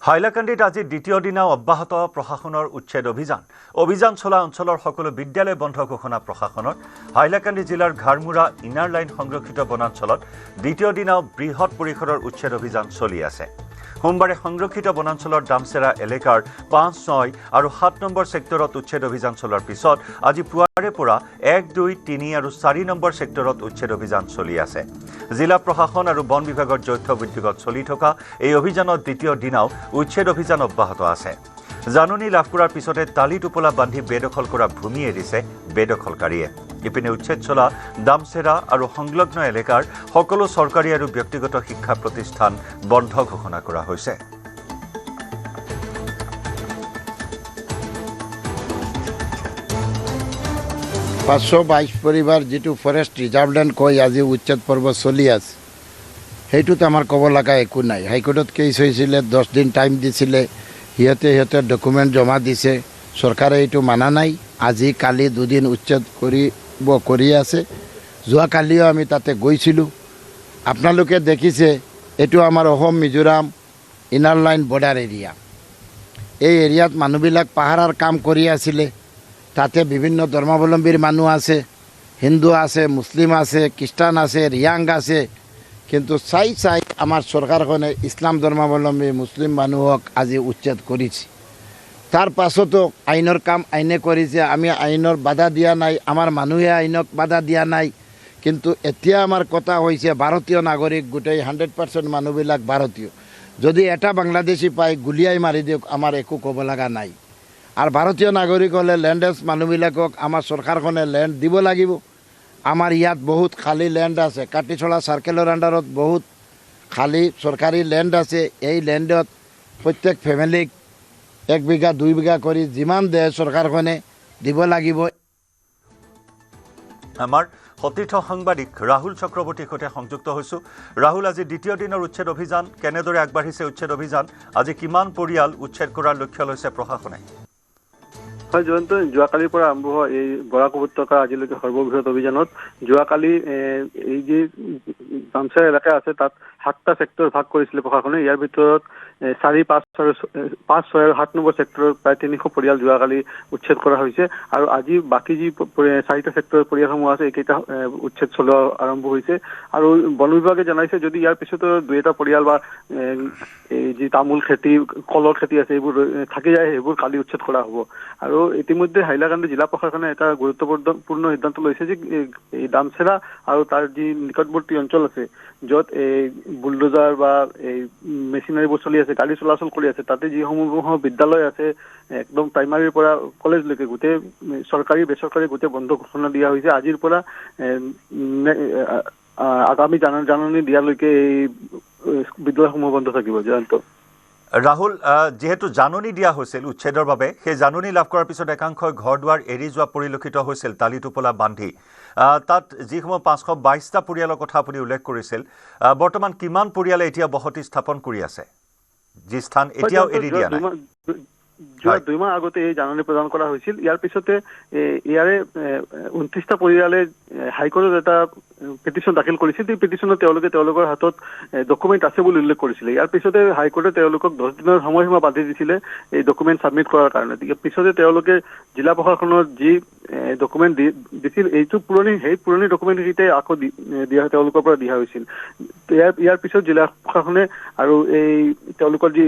হাইলাকান্দিত আজি দ্বিতীয় দিনাও অব্যাহত প্ৰশাসনৰ উচ্ছেদ অভিযান চলা অঞ্চলৰ সকলো বিদ্যালয় বন্ধ ঘোষণা প্ৰশাসনৰ। হাইলাকান্দি জিলাৰ ঘাৰমুৰা ইনাৰ লাইন সংৰক্ষিত বনাঞ্চলত দ্বিতীয় দিনাও বৃহৎ পৰিসৰৰ উচ্ছেদ অভিযান চলি আছে। সোমবাৰে সংৰক্ষিত বনাঞ্চলৰ দামচেৰা এলেকাৰ 5, 6 আৰু 7 নম্বৰ ছেক্টৰত উচ্ছেদ অভিযান চলোৱাৰ পিছত আজি পুৱাৰে পৰা 1, 2, 3 আৰু 4 নম্বৰ ছেক্টৰত উচ্ছেদ অভিযান চলি আছে। জিলা প্ৰশাসন আৰু বন বিভাগৰ যৌথ উদ্যোগত চলি থকা এই অভিযানত দ্বিতীয় দিনাও উচ্ছেদ অভিযান অব্যাহত আছে। জাননী লাভ কৰাৰ পিছতে টালি টোপোলা বান্ধি বেদখল কৰা ভূমি এৰিছে বেদখলকাৰীয়ে। ইপিনে উচ্ছেদ চলা দামচেৰা আৰু সংলগ্ন এলেকাৰ সকলো চৰকাৰী আৰু ব্যক্তিগত শিক্ষা প্ৰতিষ্ঠান বন্ধ ঘোষণা কৰা হৈছে। পাঁচশ 22 পৰিবাৰ যিটো ফৰেষ্ট ৰিজাৰ্ভ লেণ্ড কৈ আজি উচ্ছেদ পৰ্ব চলি আছে, সেইটোত আমাৰ ক'ব লগা একো নাই। হাইকোৰ্টত কেছ হৈছিলে, 10 দিন টাইম দিছিলে, সিহঁতে ডকুমেণ্ট জমা দিছে। চৰকাৰে এইটো মানা নাই। আজি কালি 2 দিন উচ্ছেদ কৰি আছে। যোৱাকালিও আমি তাতে গৈছিলোঁ। আপোনালোকে দেখিছে এইটো আমাৰ Assam Mizoram inner line border area. এই এৰিয়াত মানুহবিলাক পাহাৰৰ কাম কৰি আছিলে। তাতে বিভিন্ন ধৰ্মাৱলম্বীৰ মানুহ আছে, হিন্দু আছে, মুছলিম আছে, খ্ৰীষ্টান আছে, ৰিয়াং আছে। কিন্তু চাই আমাৰ চৰকাৰখনে ইছলাম ধৰ্মাৱলম্বী মুছলিম মানুহক আজি উচ্ছেদ কৰিছে। তাৰ পাছতো আইনৰ কাম আইনে কৰিছে। আমি আইনৰ বাধা দিয়া নাই, আমাৰ মানুহে আইনক বাধা দিয়া নাই। কিন্তু এতিয়া আমাৰ কথা হৈছে ভাৰতীয় নাগৰিক, গোটেই 100% মানুহবিলাক ভাৰতীয়। যদি এটা বাংলাদেশী পাই গুলিয়াই মাৰি দিয়ক, আমাৰ একো ক'ব লগা নাই। আৰু ভাৰতীয় নাগৰিক হ'লে লেণ্ডলেছ মানুহবিলাকক আমাৰ চৰকাৰখনে লেণ্ড দিব লাগিব। আমাৰ ইয়াত বহুত খালী লেণ্ড আছে। কাটিচলা চাৰ্কেলৰ আণ্ডাৰত বহুত খালী চৰকাৰী লেণ্ড আছে। এই লেণ্ডত প্ৰত্যেক ফেমিলিক 1 বিঘা 2 বিঘা কৰি যিমান দিয়ে চৰকাৰখনে দিব লাগিব। আমাৰ সতীৰ্থ সাংবাদিক ৰাহুল চক্ৰৱৰ্তীৰ সৈতে সংযুক্ত হৈছোঁ। ৰাহুল, আজি দ্বিতীয় দিনৰ উচ্ছেদ অভিযান কেনেদৰে আগবাঢ়িছে? উচ্ছেদ অভিযান আজি কিমান পৰিয়াল উচ্ছেদ কৰাৰ লক্ষ্য লৈছে প্ৰশাসনে? হয় জয়ন্ত, যোৱাকালিৰ পৰা আৰম্ভ হোৱা এই বৰাক উপত্যকাৰ আজিলৈকে সৰ্ববৃহৎ অভিযানত যোৱাকালি এই যি দামচাৰ এলেকা আছে তাত 7টা ছেক্টৰ ভাগ কৰিছিলে প্ৰশাসনে। ইয়াৰ ভিতৰত 4, 5 আৰু 5, 6 আৰু 7 নম্বৰ ছেক্টৰৰ প্ৰায় 300 পৰিয়াল যোৱাকালি উচ্ছেদ কৰা হৈছে আৰু আজি বাকী যি 4টা ছেক্টৰৰ পৰিয়ালসমূহ আছে এইকেইটা উচ্ছেদ চলোৱা আৰম্ভ হৈছে। আৰু বন বিভাগে জনাইছে যদি ইয়াৰ পিছতো 2এটা পৰিয়াল বা এই যি তামোল খেতি কলৰ খেতি আছে এইবোৰ থাকি যায় সেইবোৰ কালি উচ্ছেদ কৰা হ'ব। আৰু ইতিমধ্যে হাইলাকান্দি জিলা প্ৰশাসনে এটা গুৰুত্বপূৰ্ণ সিদ্ধান্ত লৈছে যে এই দামচেৰা আৰু তাৰ যি নিকটৱৰ্তী অঞ্চল আছে য'ত এই বুলডোজাৰ বা এই মেচিনাৰীবোৰ চলি আছে, গাড়ী চলাচল কৰি আছে, তাতে যিসমূহ বিদ্যালয় আছে একদম প্ৰাইমাৰীৰ পৰা কলেজলৈকে গোটেই চৰকাৰী বেচৰকাৰী গোটেই বন্ধ ঘোষণা দিয়া হৈছে। আজিৰ পৰা আগামী জাননী দিয়ালৈকে এই বিদ্যালয়সমূহ বন্ধ থাকিব। জয়ন্ত, ৰাহুল, যেহেতু জাননী দিয়া হৈছিল উচ্ছেদৰ বাবে, সেই জাননী লাভ কৰাৰ পিছত একাংশই ঘৰ দুৱাৰ এৰি যোৱা পৰিলক্ষিত হৈছিল টালি টোপোলা বান্ধি। তাত যিসমূহ 522টা পৰিয়ালৰ কথা আপুনি উল্লেখ কৰিছিল, বৰ্তমান কিমান পৰিয়ালে এতিয়া বসতি স্থাপন কৰি আছে যি স্থান এতিয়াও এৰি দিয়া নাই? যোৱা 2 মাহ আগতে এই জাননী প্ৰদান কৰা হৈছিল। ইয়াৰ পিছতে ইয়াৰে 29টা পৰিয়ালে হাইকোৰ্টত এটা পিটিশ্যন দাখিল কৰিছিল। এই পিটিশ্যনত তেওঁলোকে তেওঁলোকৰ হাতত ডকুমেণ্ট আছে বুলি উল্লেখ কৰিছিলে। ইয়াৰ পিছতে হাইকোৰ্টে তেওঁলোকক 10 দিনৰ সময়সীমা বান্ধি দিছিলে এই ডকুমেণ্ট ছাবমিট কৰাৰ কাৰণে। পিছতে তেওঁলোকে জিলা প্ৰশাসনৰ যি ডকুমেণ্ট দিছিল এইটো সেই পুৰণি ডকুমেণ্টকেইটাই আকৌ দিয়া তেওঁলোকৰ পৰা দিয়া হৈছিল। ইয়াৰ পিছত জিলা প্ৰশাসনে আৰু এই তেওঁলোকৰ যি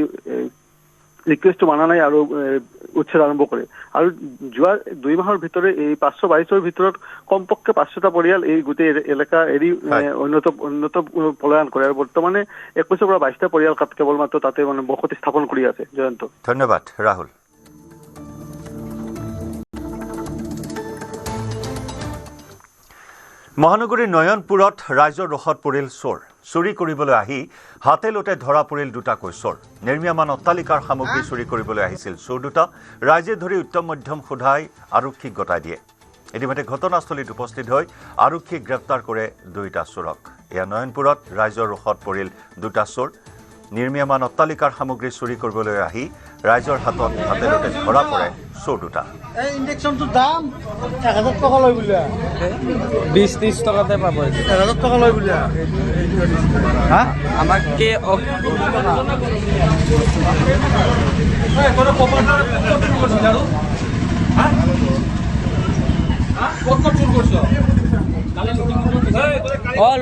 ৰিকুৱেষ্টটো মানা নাই আৰু উচ্ছেদ আৰম্ভ কৰে। আৰু যোৱা 2 মাহৰ ভিতৰত এই 522ৰ ভিতৰত কমপক্ষে 500টা পৰিয়াল এই গোটেই এলেকা এৰি অন্যত পলায়ন কৰে। আৰু বৰ্তমানে 21ৰ পৰা 22টা পৰিয়াল কেৱল মাত্ৰ তাতে বসতি স্থাপন কৰি আছে। জয়ন্ত, ধন্যবাদ ৰাহুল। মহানগৰীৰ নয়নপুৰত ৰাইজৰ ৰোষত পৰিল চোৰ। চুৰি কৰিবলৈ আহি হাতে লোটে ধৰা পৰিল দুটাকৈ চোৰ। নিৰ্মীয়মান অট্টালিকাৰ সামগ্ৰী চুৰি কৰিবলৈ আহিছিল চোৰ দুটা। ৰাইজে ধৰি উত্তম মধ্যম সোধাই আৰক্ষীক গতাই দিয়ে। ইতিমধ্যে ঘটনাস্থলীত উপস্থিত হৈ আৰক্ষীক গ্ৰেপ্তাৰ কৰে 2টা চোৰক। এয়া নয়নপুৰত ৰাইজৰ ৰোষত পৰিল 2টা চোৰ। নিৰ্মীয়মান অট্টালিকাৰ সামগ্ৰী চুৰি কৰিবলৈ আহি ৰাইজৰ হাতে লোটে ধৰা পৰে চোৰ দুটা। এই ইণ্ডেকশ্যনটোৰ দাম 1000 টকা লয় বোলে। 20-30 টকাতে পাব। 1000 টকা লয় বোলে। হা আমাক কে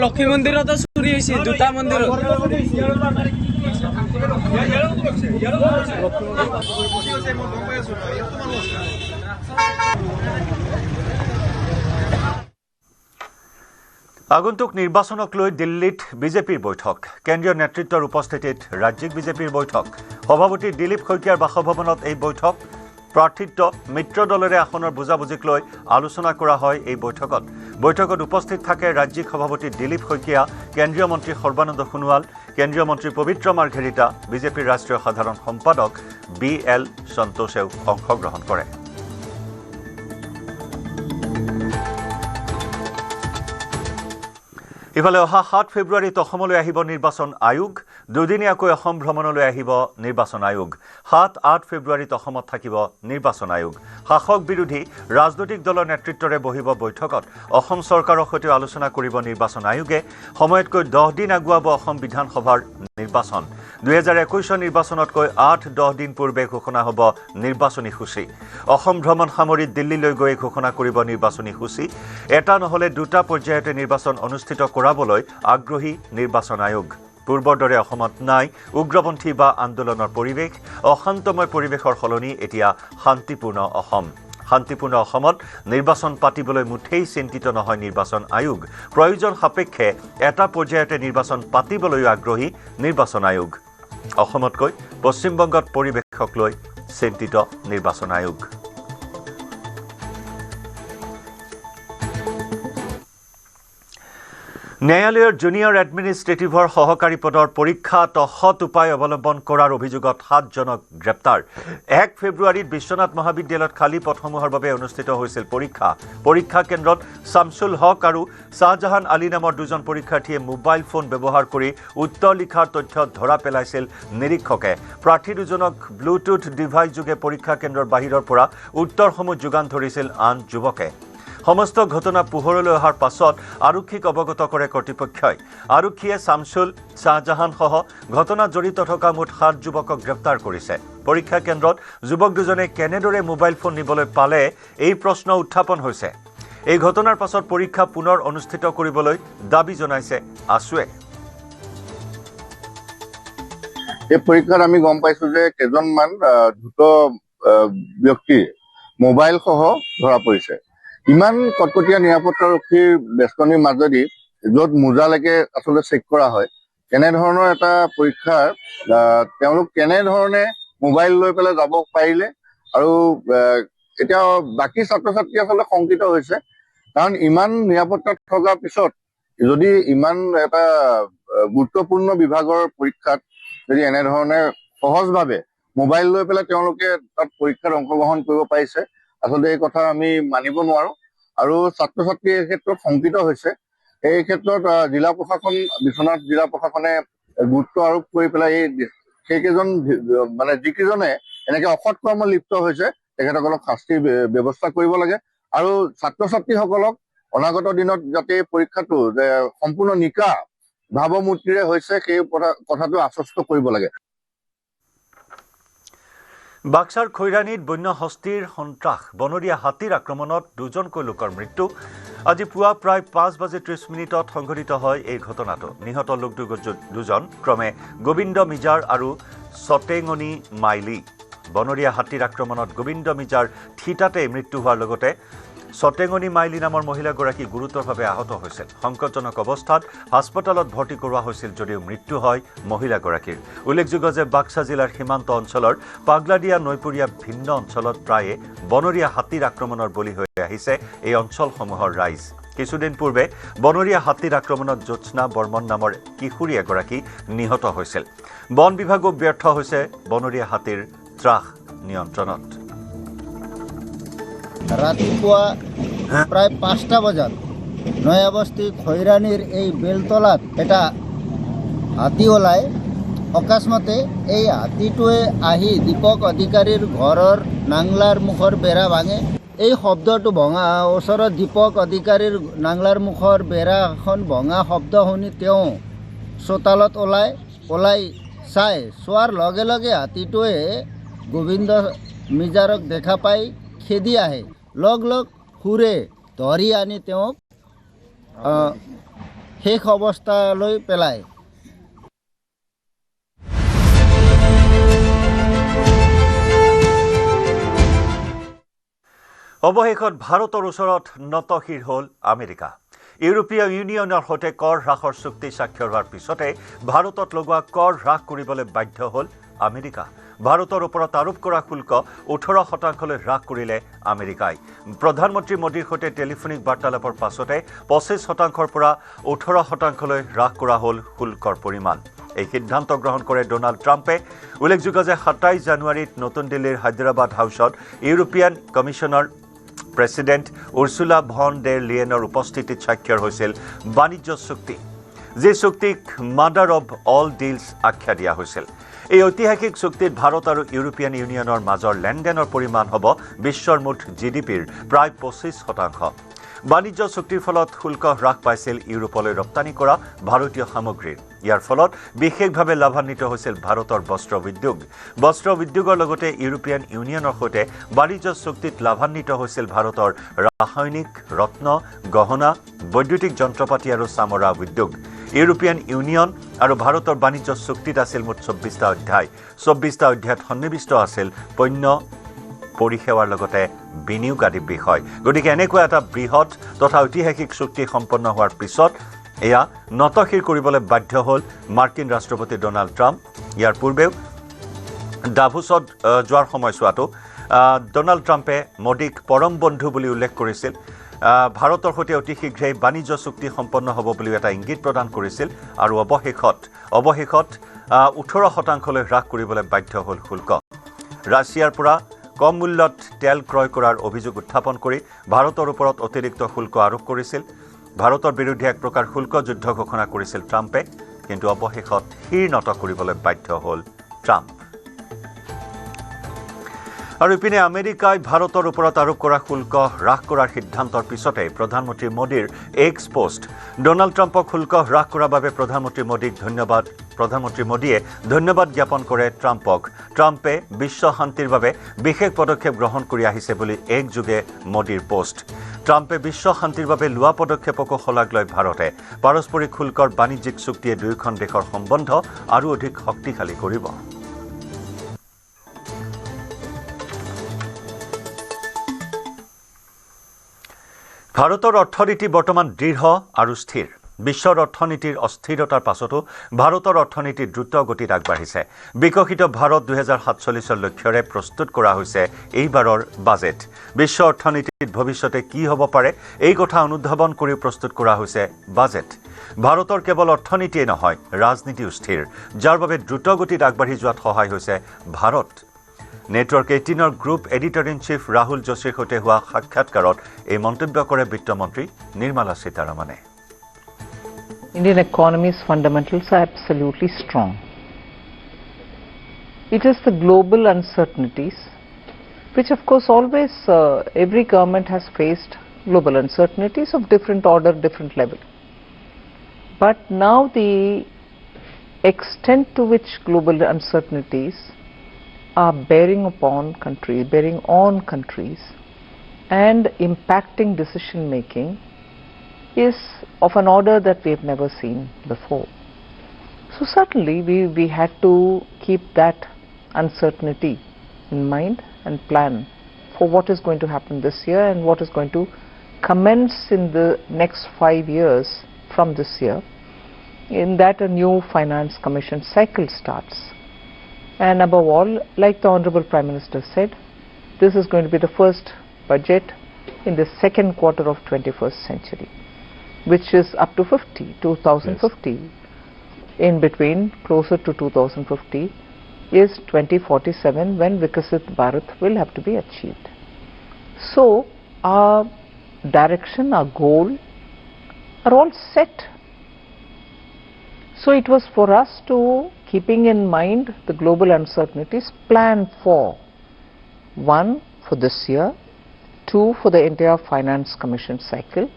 লক্ষ্মী মন্দিৰতো চুৰি হৈছে, 2টা মন্দিৰত। আগন্তুক নিৰ্বাচনক লৈ দিল্লীত বিজেপিৰ বৈঠক। কেন্দ্ৰীয় নেতৃত্বৰ উপস্থিতিত ৰাজ্যিক বিজেপিৰ বৈঠক। সভাপতি দিলীপ শইকীয়াৰ বাসভৱনত এই বৈঠক। প্ৰাৰ্থিত্ব মিত্ৰ দলেৰে আসনৰ বুজাবুজিক লৈ আলোচনা কৰা হয় এই বৈঠকত। বৈঠকত উপস্থিত থাকে ৰাজ্যিক সভাপতি দিলীপ শইকীয়া, কেন্দ্ৰীয় মন্ত্ৰী সৰ্বানন্দ সোণোৱাল, কেন্দ্ৰীয় মন্ত্ৰী পবিত্ৰ মাৰ্ঘেৰিটা, বিজেপিৰ ৰাষ্ট্ৰীয় সাধাৰণ সম্পাদক BL সন্তোষেও অংশগ্ৰহণ কৰে। ইফালে অহা 7 ফেব্ৰুৱাৰীত অসমলৈ আহিব নিৰ্বাচন আয়োগ। দুদিনীয়াকৈ অসম ভ্ৰমণলৈ আহিব নিৰ্বাচন আয়োগ। 7-8 ফেব্ৰুৱাৰীত অসমত থাকিব নিৰ্বাচন আয়োগ। শাসক বিৰোধী ৰাজনৈতিক দলৰ নেতৃত্বৰে বহিব বৈঠকত। অসম চৰকাৰৰ সৈতে আলোচনা কৰিব নিৰ্বাচন আয়োগে। সময়তকৈ 10 দিন আগুৱাব অসম বিধানসভাৰ নিৰ্বাচন। 2021 নিৰ্বাচনতকৈ 8-10 দিন পূৰ্বে ঘোষণা হ'ব নিৰ্বাচনী সূচী। অসম ভ্ৰমণ সামৰি দিল্লীলৈ গৈ ঘোষণা কৰিব নিৰ্বাচনী সূচী। এটা নহ'লে 2টা পৰ্যায়তে নিৰ্বাচন অনুষ্ঠিত কৰাবলৈ আগ্ৰহী নিৰ্বাচন আয়োগ। পূৰ্বৰ দৰে অসমত নাই উগ্ৰপন্থী বা আন্দোলনৰ পৰিৱেশ। অশান্তময় পৰিৱেশৰ সলনি এতিয়া শান্তিপূৰ্ণ অসম। শান্তিপূৰ্ণ অসমত নিৰ্বাচন পাতিবলৈ মুঠেই চিন্তিত নহয় নিৰ্বাচন আয়োগ। প্ৰয়োজন সাপেক্ষে এটা পৰ্যায়তে নিৰ্বাচন পাতিবলৈও আগ্ৰহী নিৰ্বাচন আয়োগ। অসমতকৈ পশ্চিমবংগত পৰিৱেশক লৈ চিন্তিত নিৰ্বাচন আয়োগ। ন্যায়ালয়ৰ জুনিয়ৰ এডমিনিষ্ট্ৰেটিভৰ সহকাৰী পদৰ পৰীক্ষাত অসৎ উপায় অৱলম্বন কৰাৰ অভিযোগত 7 জনক গ্ৰেপ্তাৰ 1 ফেব্ৰুৱাৰীত বিশ্বনাথ মহাবিদ্যালয়ত খালী পদসমূহৰ বাবে অনুষ্ঠিত হৈছিল পৰীক্ষা কেন্দ্ৰত শামছুল হক আৰু শাহজাহান আলী নামৰ দুজন পৰীক্ষাৰ্থীয়ে মোবাইল ফোন ব্যৱহাৰ কৰি উত্তৰ লিখাৰ তথ্য ধৰা পেলাইছিল নিৰীক্ষকে প্ৰাৰ্থী দুজনক ব্লুটুথ ডিভাইচ যোগে পৰীক্ষা কেন্দ্ৰৰ বাহিৰৰ পৰা উত্তৰসমূহ যোগান ধৰিছিল আন যুৱকে সমস্ত ঘটনা পোহৰলৈ অহাৰ পাছত আৰক্ষীক অৱগত কৰে কৰ্তৃপক্ষই আৰক্ষীয়ে শামছুল শাহজাহান সহ ঘটনাত জড়িত থকা মুঠ 7 যুৱকক গ্ৰেপ্তাৰ কৰিছে পৰীক্ষা কেন্দ্ৰত যুৱক দুজনে কেনেদৰে মোবাইল ফোন নিবলৈ পালে এই প্ৰশ্ন উত্থাপন হৈছে এই ঘটনাৰ পাছত পৰীক্ষা পুনৰ অনুষ্ঠিত কৰিবলৈ দাবী জনাইছে আছুৱে এই পৰীক্ষাত আমি গম পাইছো যে কেইজনমান দ্ৰুত ব্যক্তি মোবাইল সহ ধৰা পৰিছে ইমান কটকটীয়া নিৰাপত্তাৰক্ষীৰ বেষ্টনীৰ মাজেদি য'ত মোজালৈকে আচলতে চেক কৰা হয় এনেধৰণৰ এটা পৰীক্ষাৰ তেওঁলোক কেনেধৰণে মোবাইল লৈ পেলাই যাব পাৰিলে আৰু এতিয়া বাকী ছাত্ৰ ছাত্ৰী আচলতে শংকিত হৈছে কাৰণ ইমান নিৰাপত্তাত থকাৰ পিছত যদি ইমান এটা গুৰুত্বপূৰ্ণ বিভাগৰ পৰীক্ষাত যদি এনেধৰণে সহজভাৱে মোবাইল লৈ পেলাই তেওঁলোকে তাত পৰীক্ষাত অংশগ্ৰহণ কৰিব পাৰিছে আচলতে এই কথা আমি মানিব নোৱাৰো আৰু ছাত্ৰ ছাত্ৰী এই ক্ষেত্ৰত শংকিত হৈছে এই ক্ষেত্ৰত জিলা প্ৰশাসন বিশ্বনাথ জিলা প্ৰশাসনে গুৰুত্ব আৰোপ কৰি পেলাই সেইকেইজন মানে যিকেইজনে এনেকে অসৎ কৰ্ম লিপ্ত হৈছে তেখেতসকলক শাস্তিৰ ব্যৱস্থা কৰিব লাগে আৰু ছাত্ৰ ছাত্ৰীসকলক অনাগত দিনত যাতে পৰীক্ষাটো যে সম্পূৰ্ণ নিকা ভাৱমূৰ্তিৰে হৈছে সেই কথাটো আশ্বস্ত কৰিব লাগে বাক্সাৰ খৈৰাণীত বন্য হস্তীৰ সন্ত্ৰাস বনৰীয়া হাতীৰ আক্ৰমণত দুজনকৈ লোকৰ মৃত্যু আজি পুৱা প্ৰায় 5:30 সংঘটিত হয় এই ঘটনাটো নিহত লোক দুজন ক্ৰমে গোবিন্দ মিজাৰ আৰু সটেঙনি মাইলি বনৰীয়া হাতীৰ আক্ৰমণত গোবিন্দ মিজাৰ ঠিতাতে মৃত্যু হোৱাৰ লগতে সটেঙনি মাইলি নামৰ মহিলাগৰাকী গুৰুতৰভাৱে আহত হৈছিল সংকটজনক অৱস্থাত হাস্পতালত ভৰ্তি কৰোৱা হৈছিল যদিও মৃত্যু হয় মহিলাগৰাকীৰ উল্লেখযোগ্য যে বাক্সা জিলাৰ সীমান্ত অঞ্চলৰ পাগলাদিয়া নৈপৰীয়া ভিন্ন অঞ্চলত প্ৰায়ে বনৰীয়া হাতীৰ আক্ৰমণৰ বলি হৈ আহিছে এই অঞ্চলসমূহৰ ৰাইজ কিছুদিন পূৰ্বে বনৰীয়া হাতীৰ আক্ৰমণত জ্যোৎস্না বৰ্মন নামৰ কিশোৰী এগৰাকী নিহত হৈছিল বন বিভাগো ব্যৰ্থ হৈছে বনৰীয়া হাতীৰ ত্ৰাস নিয়ন্ত্ৰণত ৰাতিপুৱা প্ৰায় 5টা বজাত নয়াবস্তি খৈৰাণীৰ এই বেলতলাত এটা হাতী ওলাই অকস্মাতে এই হাতীটোৱে আহি দীপক অধিকাৰীৰ ঘৰৰ নাংলাৰ মুখৰ বেৰা ভাঙে এই শব্দটো ভঙা ওচৰত দীপক অধিকাৰীৰ নাংলাৰ মুখৰ বেৰাখন ভঙা শব্দ শুনি তেওঁ চোতালত ওলাই চোৱাৰ লগে লগে হাতীটোৱে গোবিন্দ মিজাৰক দেখা পাই খেদি আহে লগ সুৰে ধৰি আনি তেওঁক শেষ অৱস্থালৈ পেলায় অৱশেষত ভাৰতৰ ওচৰত নতশিৰ হ'ল আমেৰিকা ইউৰোপীয় ইউনিয়নৰ সৈতে কৰ হ্ৰাসৰ চুক্তি স্বাক্ষৰ হোৱাৰ পিছতে ভাৰতত লগোৱা কৰ হ্ৰাস কৰিবলৈ বাধ্য হ'ল আমেৰিকা ভাৰতৰ ওপৰত আৰোপ কৰা শুল্ক 18% হ্ৰাস কৰিলে আমেৰিকাই প্ৰধানমন্ত্ৰী মোদীৰ সৈতে টেলিফোনিক বাৰ্তালাপৰ পাছতে 25%ৰ পৰা 18%লৈ হ্ৰাস কৰা হ'ল শুল্কৰ পৰিমাণ এই সিদ্ধান্ত গ্ৰহণ কৰে ডোনাল্ড ট্ৰাম্পে উল্লেখযোগ্য যে 27 জানুৱাৰীত নতুন দিল্লীৰ হায়দৰাবাদ হাউচত ইউৰোপীয়ান কমিছনৰ প্ৰেছিডেণ্ট উৰ্চুলা ভন ডেৰ লিয়েনৰ উপস্থিতিত স্বাক্ষৰ হৈছিল বাণিজ্য চুক্তি যি চুক্তিক মাদাৰ অৱ অল ডিলছ আখ্যা দিয়া হৈছিল এই ঐতিহাসিক চুক্তিত ভাৰত আৰু ইউৰোপীয়ান ইউনিয়নৰ মাজৰ লেনদেনৰ পৰিমাণ হ'ব বিশ্বৰ মুঠ জিডিপিৰ প্ৰায় 25%। বাণিজ্য চুক্তিৰ ফলত শুল্ক হ্ৰাস পাইছিল ইউৰোপলৈ ৰপ্তানি কৰা ভাৰতীয় সামগ্ৰীৰ ইয়াৰ ফলত বিশেষভাৱে লাভান্বিত হৈছিল ভাৰতৰ বস্ত্ৰ উদ্যোগৰ লগতে ইউৰোপীয়ান ইউনিয়নৰ সৈতে বাণিজ্য চুক্তিত লাভান্বিত হৈছিল ভাৰতৰ ৰাসায়নিক ৰত্ন গহনা বৈদ্যুতিক যন্ত্ৰপাতি আৰু চামৰা উদ্যোগ ইউৰোপীয়ান ইউনিয়ন আৰু ভাৰতৰ বাণিজ্য চুক্তিত আছিল মুঠ 24টা অধ্যায় 24টা অধ্যায়ত সন্নিৱিষ্ট আছিল পণ্য পৰিষেৱাৰ লগতে বিনিয়োগ আদি বিষয় গতিকে এনেকুৱা এটা বৃহৎ তথা ঐতিহাসিক চুক্তি সম্পন্ন হোৱাৰ পিছত এয়া নতশিৰ কৰিবলৈ বাধ্য হ'ল মাৰ্কিন ৰাষ্ট্ৰপতি ডোনাল্ড ট্ৰাম্প ইয়াৰ পূৰ্বেও ডাভোছত যোৱাৰ সময়ছোৱাতো ডোনাল্ড ট্ৰাম্পে মোদীক পৰম বন্ধু বুলি উল্লেখ কৰিছিল ভাৰতৰ সৈতে অতি শীঘ্ৰেই বাণিজ্য চুক্তি সম্পন্ন হ'ব বুলি এটা ইংগিত প্ৰদান কৰিছিল আৰু অৱশেষত 18% হ্ৰাস কৰিবলৈ বাধ্য হ'ল শুল্ক ৰাছিয়াৰ পৰা কম মূল্যত তেল ক্ৰয় কৰাৰ অভিযোগ উত্থাপন কৰি ভাৰতৰ ওপৰত অতিৰিক্ত শুল্ক আৰোপ কৰিছিল ভাৰতৰ বিৰুদ্ধে এক প্ৰকাৰ শুল্ক যুদ্ধ ঘোষণা কৰিছিল ট্ৰাম্পে কিন্তু অৱশেষত শিৰ নত কৰিবলৈ বাধ্য হ'ল ট্ৰাম্প আৰু ইপিনে আমেৰিকাই ভাৰতৰ ওপৰত আৰোপ কৰা শুল্ক হ্ৰাস কৰাৰ সিদ্ধান্তৰ পিছতে প্ৰধানমন্ত্ৰী মোদীৰ এক্স পোষ্ট ডোনাল্ড ট্ৰাম্পক শুল্ক হ্ৰাস কৰাৰ বাবে প্ৰধানমন্ত্ৰী মোদীয়ে ধন্যবাদ জ্ঞাপন কৰে ট্ৰাম্পক ট্ৰাম্পে বিশ্ব শান্তিৰ বাবে বিশেষ পদক্ষেপ গ্ৰহণ কৰি আহিছে বুলি একযোগে মোদীৰ পোষ্ট ট্ৰাম্পে বিশ্ব শান্তিৰ বাবে লোৱা পদক্ষেপকো শলাগ লয় ভাৰতে পাৰস্পৰিক শুল্কৰ বাণিজ্যিক চুক্তিয়ে দুয়োখন দেশৰ সম্বন্ধ আৰু অধিক শক্তিশালী কৰিব ভাৰতৰ অৰ্থনীতি বৰ্তমান দৃঢ় আৰু স্থিৰ বিশ্বৰ অৰ্থনীতিৰ অস্থিৰতাৰ পাছতো ভাৰতৰ অৰ্থনীতি দ্ৰুত গতিত আগবাঢ়িছে বিকশিত ভাৰত 2047 লক্ষ্যৰে প্ৰস্তুত কৰা হৈছে এইবাৰৰ বাজেট বিশ্ব অৰ্থনীতিত ভৱিষ্যতে কি হ'ব পাৰে এই কথা অনুধাৱন কৰি প্ৰস্তুত কৰা হৈছে বাজেট ভাৰতৰ কেৱল অৰ্থনীতিয়ে নহয় ৰাজনীতিও স্থিৰ যাৰ বাবে দ্ৰুত গতিত আগবাঢ়ি যোৱাত সহায় হৈছে ভাৰত নেটৱৰ্ক 18ৰ group editor in chief Rahul যোশীৰ সৈতে হোৱা সাক্ষাৎকাৰত এই মন্তব্য কৰে বিত্তমন্ত্ৰী নিৰ্মলা সীতাৰমণে Indian economy's fundamentals are absolutely strong. It is the global uncertainties, which of course always every government has faced global uncertainties of different order, different level. But now the extent to which global uncertainties are bearing on countries and impacting decision making is of an order that we have never seen before. So certainly we had to keep that uncertainty in mind and plan for what is going to happen this year and what is going to commence in the next 5 years from this year. In that a new finance commission cycle starts. And above all, like the Honorable Prime Minister said, this is going to be the first budget in the second quarter of 21st century, which is up to 2050. Yes. In between, closer to 2050, is 2047 when Vikasit Bharat will have to be achieved. So, our direction, our goal are all set. So, it was for us to, keeping in mind the global uncertainties, plan for 1 for this year, 2 for the entire finance commission cycle,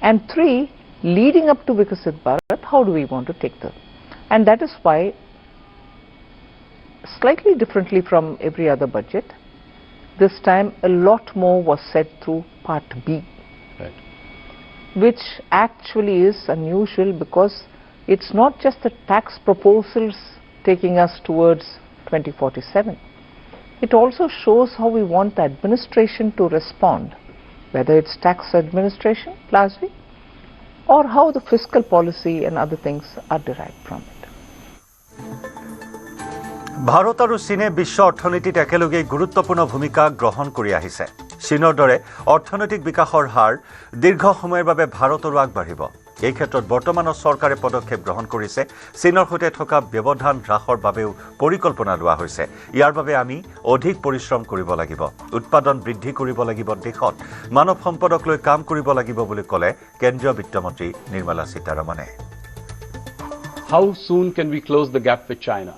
and 3 leading up to Vikasit Bharat, how do we want to take them? And that is why, slightly differently from every other budget, this time a lot more was said through Part B, right, which actually is unusual because it's not just the tax proposals taking us towards 2047. It also shows how we want the administration to respond, whether it's tax administration largely or how the fiscal policy and other things are derived from it. Bharat আৰু চীনে বিশ্ব অৰ্থনীতিত একেলগে গুৰুত্বপূৰ্ণ ভূমিকা গ্ৰহণ কৰি আহিছে চীনৰ দৰে অৰ্থনৈতিক বিকাশৰ হাৰ দীৰ্ঘ সময়ৰ বাবে ভাৰতৰো আগবাঢ়িব এই ক্ষেত্ৰত বৰ্তমানৰ চৰকাৰে পদক্ষেপ গ্ৰহণ কৰিছে চীনৰ সৈতে থকা ব্যৱধান হ্ৰাসৰ বাবেও পৰিকল্পনা লোৱা হৈছে ইয়াৰ বাবে আমি অধিক পৰিশ্ৰম কৰিব লাগিব উৎপাদন বৃদ্ধি কৰিব লাগিব দেশত মানৱ সম্পদক লৈ কাম কৰিব লাগিব বুলি ক'লে কেন্দ্ৰীয় বিত্তমন্ত্ৰী নিৰ্মলা সীতাৰমণে How soon can we close the gap with China?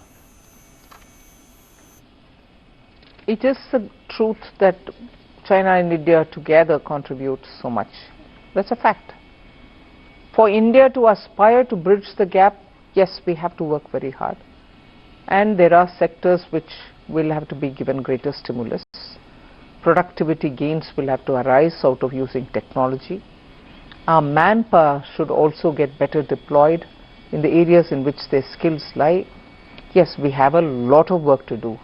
It is the truth that China and India together contribute so much. That's a fact. For India to aspire to bridge the gap, yes, we have to work very hard. And there are sectors which will have to be given greater stimulus. Productivity gains will have to arise out of using technology. Our manpower should also get better deployed in the areas in which their skills lie. Yes, we have a lot of work to do,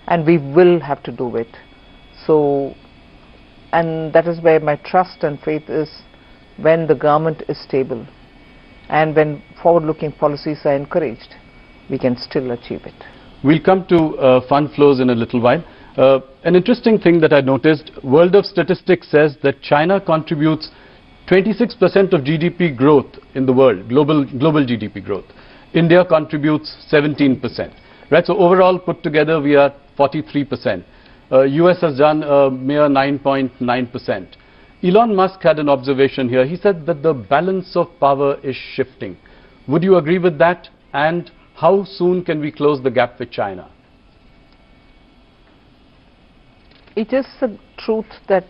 and we will have to do it. So, and that is where my trust and faith is. When the government is stable and when forward-looking policies are encouraged, we can still achieve it. We'll come to fund flows in a little while. An interesting thing that I noticed, World of Statistics says that China contributes 26% of GDP growth in the world, global GDP growth. India contributes 17%. Right, so overall put together we are 43%. US has done a mere 9.9%. Elon Musk had an observation here. He said that the balance of power is shifting. Would you agree with that? And how soon can we close the gap with China? It is the truth that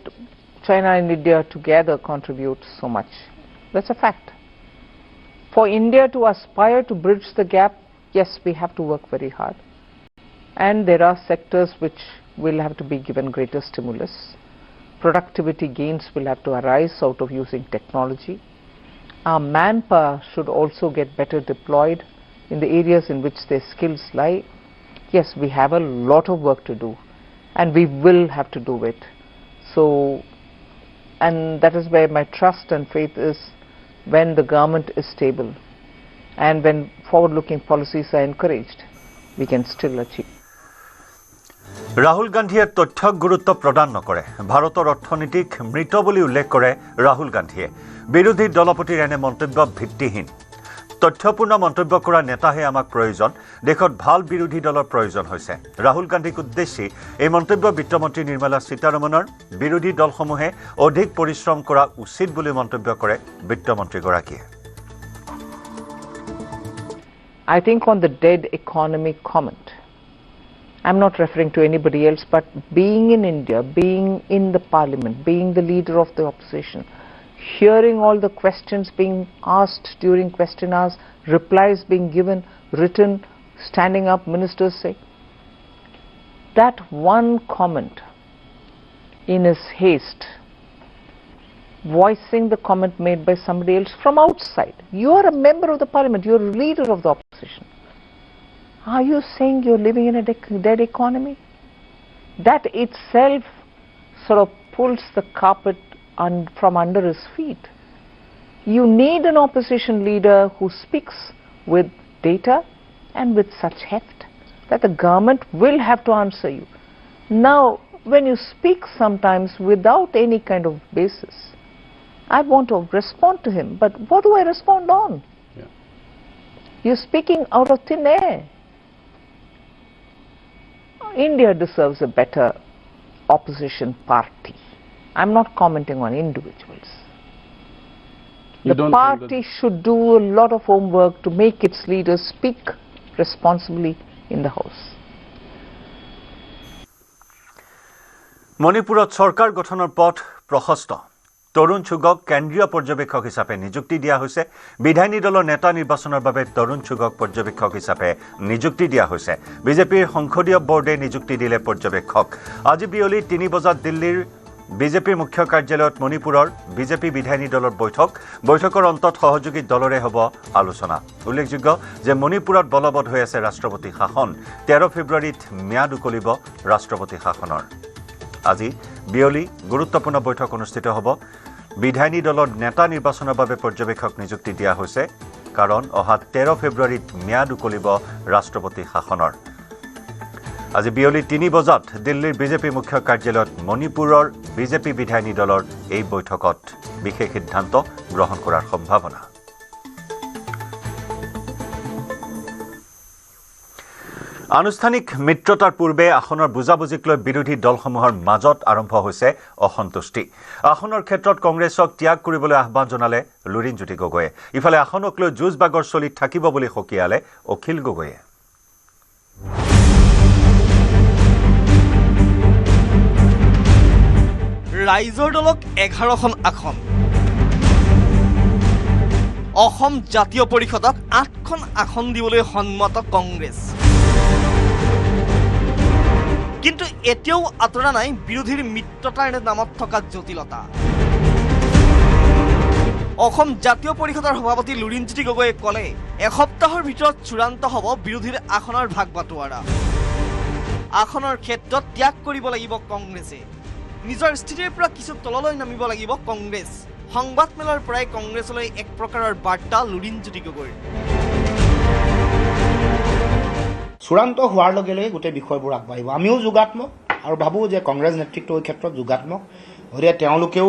China and India together contribute so much. That's a fact. For India to aspire to bridge the gap, yes, we have to work very hard. And there are sectors which will have to be given greater stimulus. Productivity gains will have to arise out of using technology. Our manpower should also get better deployed in the areas in which their skills lie. Yes, we have a lot of work to do, and we will have to do it. So, and that is where my trust and faith is. When the government is stable and when forward-looking policies are encouraged, we can still achieve. Rahul গান্ধীয়ে তথ্যক গুৰুত্ব প্ৰদান নকৰে। ভাৰতৰ অৰ্থনীতিক মৃত বুলি উল্লেখ কৰে ৰাহুল গান্ধীয়ে। বিৰোধী দলপতিৰ এনে মন্তব্য ভিত্তিহীন। তথ্যপূৰ্ণ মন্তব্য কৰা নেতাহে আমাক প্ৰয়োজন। দেশত ভাল বিৰোধী দলৰ প্ৰয়োজন হৈছে। ৰাহুল গান্ধীক উদ্দেশ্যি এই মন্তব্য বিত্তমন্ত্ৰী নিৰ্মলা সীতাৰমণৰ বিৰোধী দলসমূহে অধিক পৰিশ্ৰম কৰা উচিত বুলি মন্তব্য কৰে বিত্তমন্ত্ৰীগৰাকীয়ে। I think on the dead economy comment, I'm not referring to anybody else, but being in India, being in the parliament, being the leader of the opposition, hearing all the questions being asked during question hours, replies being given, written, standing up, ministers say, that one comment in his haste, voicing the comment made by somebody else from outside. You are a member of the parliament, you are a leader of the opposition. Are you saying you're living in a dead economy? That itself sort of pulls the carpet from under his feet. You need an opposition leader who speaks with data and with such heft that the government will have to answer you. Now, when you speak sometimes without any kind of basis, I want to respond to him, but what do I respond on? Yeah. You're speaking out of thin air. India deserves a better opposition party. I'm not commenting on individuals. The party should do a lot of homework to make its leaders speak responsibly in the House. মণিপুৰত চৰকাৰ গঠনৰ পথ প্ৰশস্ত। তৰুণ চুগক কেন্দ্ৰীয় পৰ্যবেক্ষক হিচাপে নিযুক্তি দিয়া হৈছে। বিধায়িনী দলৰ নেতা নিৰ্বাচনৰ বাবে তৰুণ চুগক পৰ্যবেক্ষক হিচাপে নিযুক্তি দিয়া হৈছে। বিজেপিৰ সংসদীয় বোৰ্ডে নিযুক্তি দিলে পৰ্যবেক্ষক। আজি বিয়লি 3 বজাত দিল্লীৰ বিজেপিৰ মুখ্য কাৰ্যালয়ত মণিপুৰৰ বিজেপি বিধায়িনী দলৰ বৈঠকৰ অন্তত সহযোগী দলৰে হ'ব আলোচনা। উল্লেখযোগ্য যে মণিপুৰত বলবৎ হৈ আছে ৰাষ্ট্ৰপতি শাসন। 13 ফেব্ৰুৱাৰীত ম্যাদ উকলিব ৰাষ্ট্ৰপতি শাসনৰ। আজি বিয়লি গুৰুত্বপূৰ্ণ বৈঠক অনুষ্ঠিত হ'ব। বিধায়িনী দলৰ নেতা নিৰ্বাচনৰ বাবে পৰ্যবেক্ষক নিযুক্তি দিয়া হৈছে, কাৰণ অহা 13 ফেব্ৰুৱাৰীত ম্যাদ উকলিব ৰাষ্ট্ৰপতি শাসনৰ। আজি বিয়লি 3 বজাত দিল্লীৰ বিজেপি মুখ্য কাৰ্যালয়ত মণিপুৰৰ বিজেপি বিধায়িনী দলৰ এই বৈঠকত বিশেষ সিদ্ধান্ত গ্ৰহণ কৰাৰ সম্ভাৱনা। আনুষ্ঠানিক মিত্ৰতাৰ পূৰ্বে আসনৰ বুজাবুজিক লৈ বিৰোধী দলসমূহৰ মাজত আৰম্ভ হৈছে অসন্তুষ্টি। আসনৰ ক্ষেত্ৰত কংগ্ৰেছক ত্যাগ কৰিবলৈ আহ্বান জনালে লুৰিণজ্যোতি গগৈয়ে। ইফালে আসনক লৈ যুঁজ বাগৰ চলি থাকিব বুলি সকীয়ালে অখিল গগৈয়ে। ৰাইজৰ দলক 11খন আসন, অসম জাতীয় পৰিষদক 8খন আসন দিবলৈ সন্মত কংগ্ৰেছ। কিন্তু এতিয়াও আঁতৰা নাই বিৰোধীৰ মিত্ৰতাৰ নামত থকা জটিলতা। অসম জাতীয় পৰিষদৰ সভাপতি লুৰিণজ্যোতি গগৈয়ে ক'লে, এসপ্তাহৰ ভিতৰত চূড়ান্ত হ'ব বিৰোধীৰ আসনৰ ভাগ বাটোৱাৰা। আসনৰ ক্ষেত্ৰত ত্যাগ কৰিব লাগিব কংগ্ৰেছে। নিজৰ স্থিতিৰ পৰা কিছু তললৈ নামিব লাগিব কংগ্ৰেছ। সংবাদমেলৰ পৰাই কংগ্ৰেছলৈ এক প্ৰকাৰৰ বাৰ্তা লুৰিণজ্যোতি গগৈৰ। চূড়ান্ত হোৱাৰ লগে লগে গোটেই বিষয়বোৰ আগবাঢ়িব। আমিও যোগাত্মক, আৰু ভাবোঁ যে কংগ্ৰেছ নেতৃত্ব এই ক্ষেত্ৰত যোগাত্মক, গতিকে তেওঁলোকেও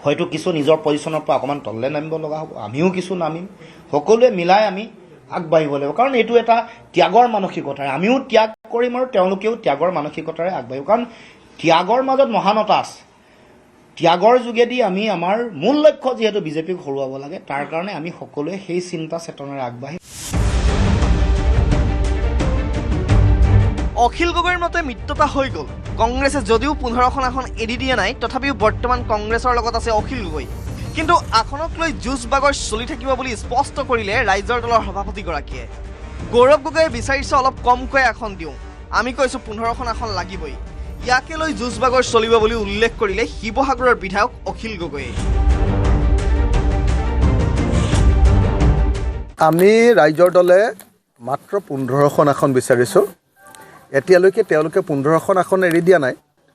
হয়তো কিছু নিজৰ পজিশ্যনৰ পৰা অকণমান তললৈ নামিব লগা হ'ব, আমিও কিছু নামিম, সকলোৱে মিলাই আমি আগবাঢ়িব লাগিব, কাৰণ এইটো এটা ত্যাগৰ মানসিকতাৰে আমিও ত্যাগ কৰিম আৰু তেওঁলোকেও ত্যাগৰ মানসিকতাৰে আগবাঢ়িব, কাৰণ ত্যাগৰ মাজত মহানতা আছে। ত্যাগৰ যোগেদি আমি আমাৰ মূল লক্ষ্য যিহেতু বিজেপিক হৰুৱাব লাগে, তাৰ কাৰণে আমি সকলোৱে সেই চিন্তা চেতনাৰে আগবাঢ়িম। অখিল গগৈৰ মতে মিত্ৰতা হৈ গ'ল। কংগ্ৰেছে যদিও 15খন আসন এৰি দিয়া নাই, তথাপিও বৰ্তমান কংগ্ৰেছৰ লগত আছে অখিল গগৈ। কিন্তু আসনক লৈ যুঁজ বাগৰ চলি থাকিব বুলি স্পষ্ট কৰিলে ৰাইজৰ দলৰ সভাপতিগৰাকীয়ে। গৌৰৱ গগৈয়ে বিচাৰিছে অলপ কমকৈ আসন দিওঁ, আমি কৈছোঁ 15খন আসন লাগিবই, ইয়াকে লৈ যুঁজ বাগৰ চলিব বুলি উল্লেখ কৰিলে শিৱসাগৰৰ বিধায়ক অখিল গগৈয়ে। আমি ৰাইজৰ দলে মাত্ৰ 15খন আসন বিচাৰিছোঁ। এতিয়ালৈকে তেওঁলোকে 15খন আসন এৰি দিয়া নাই।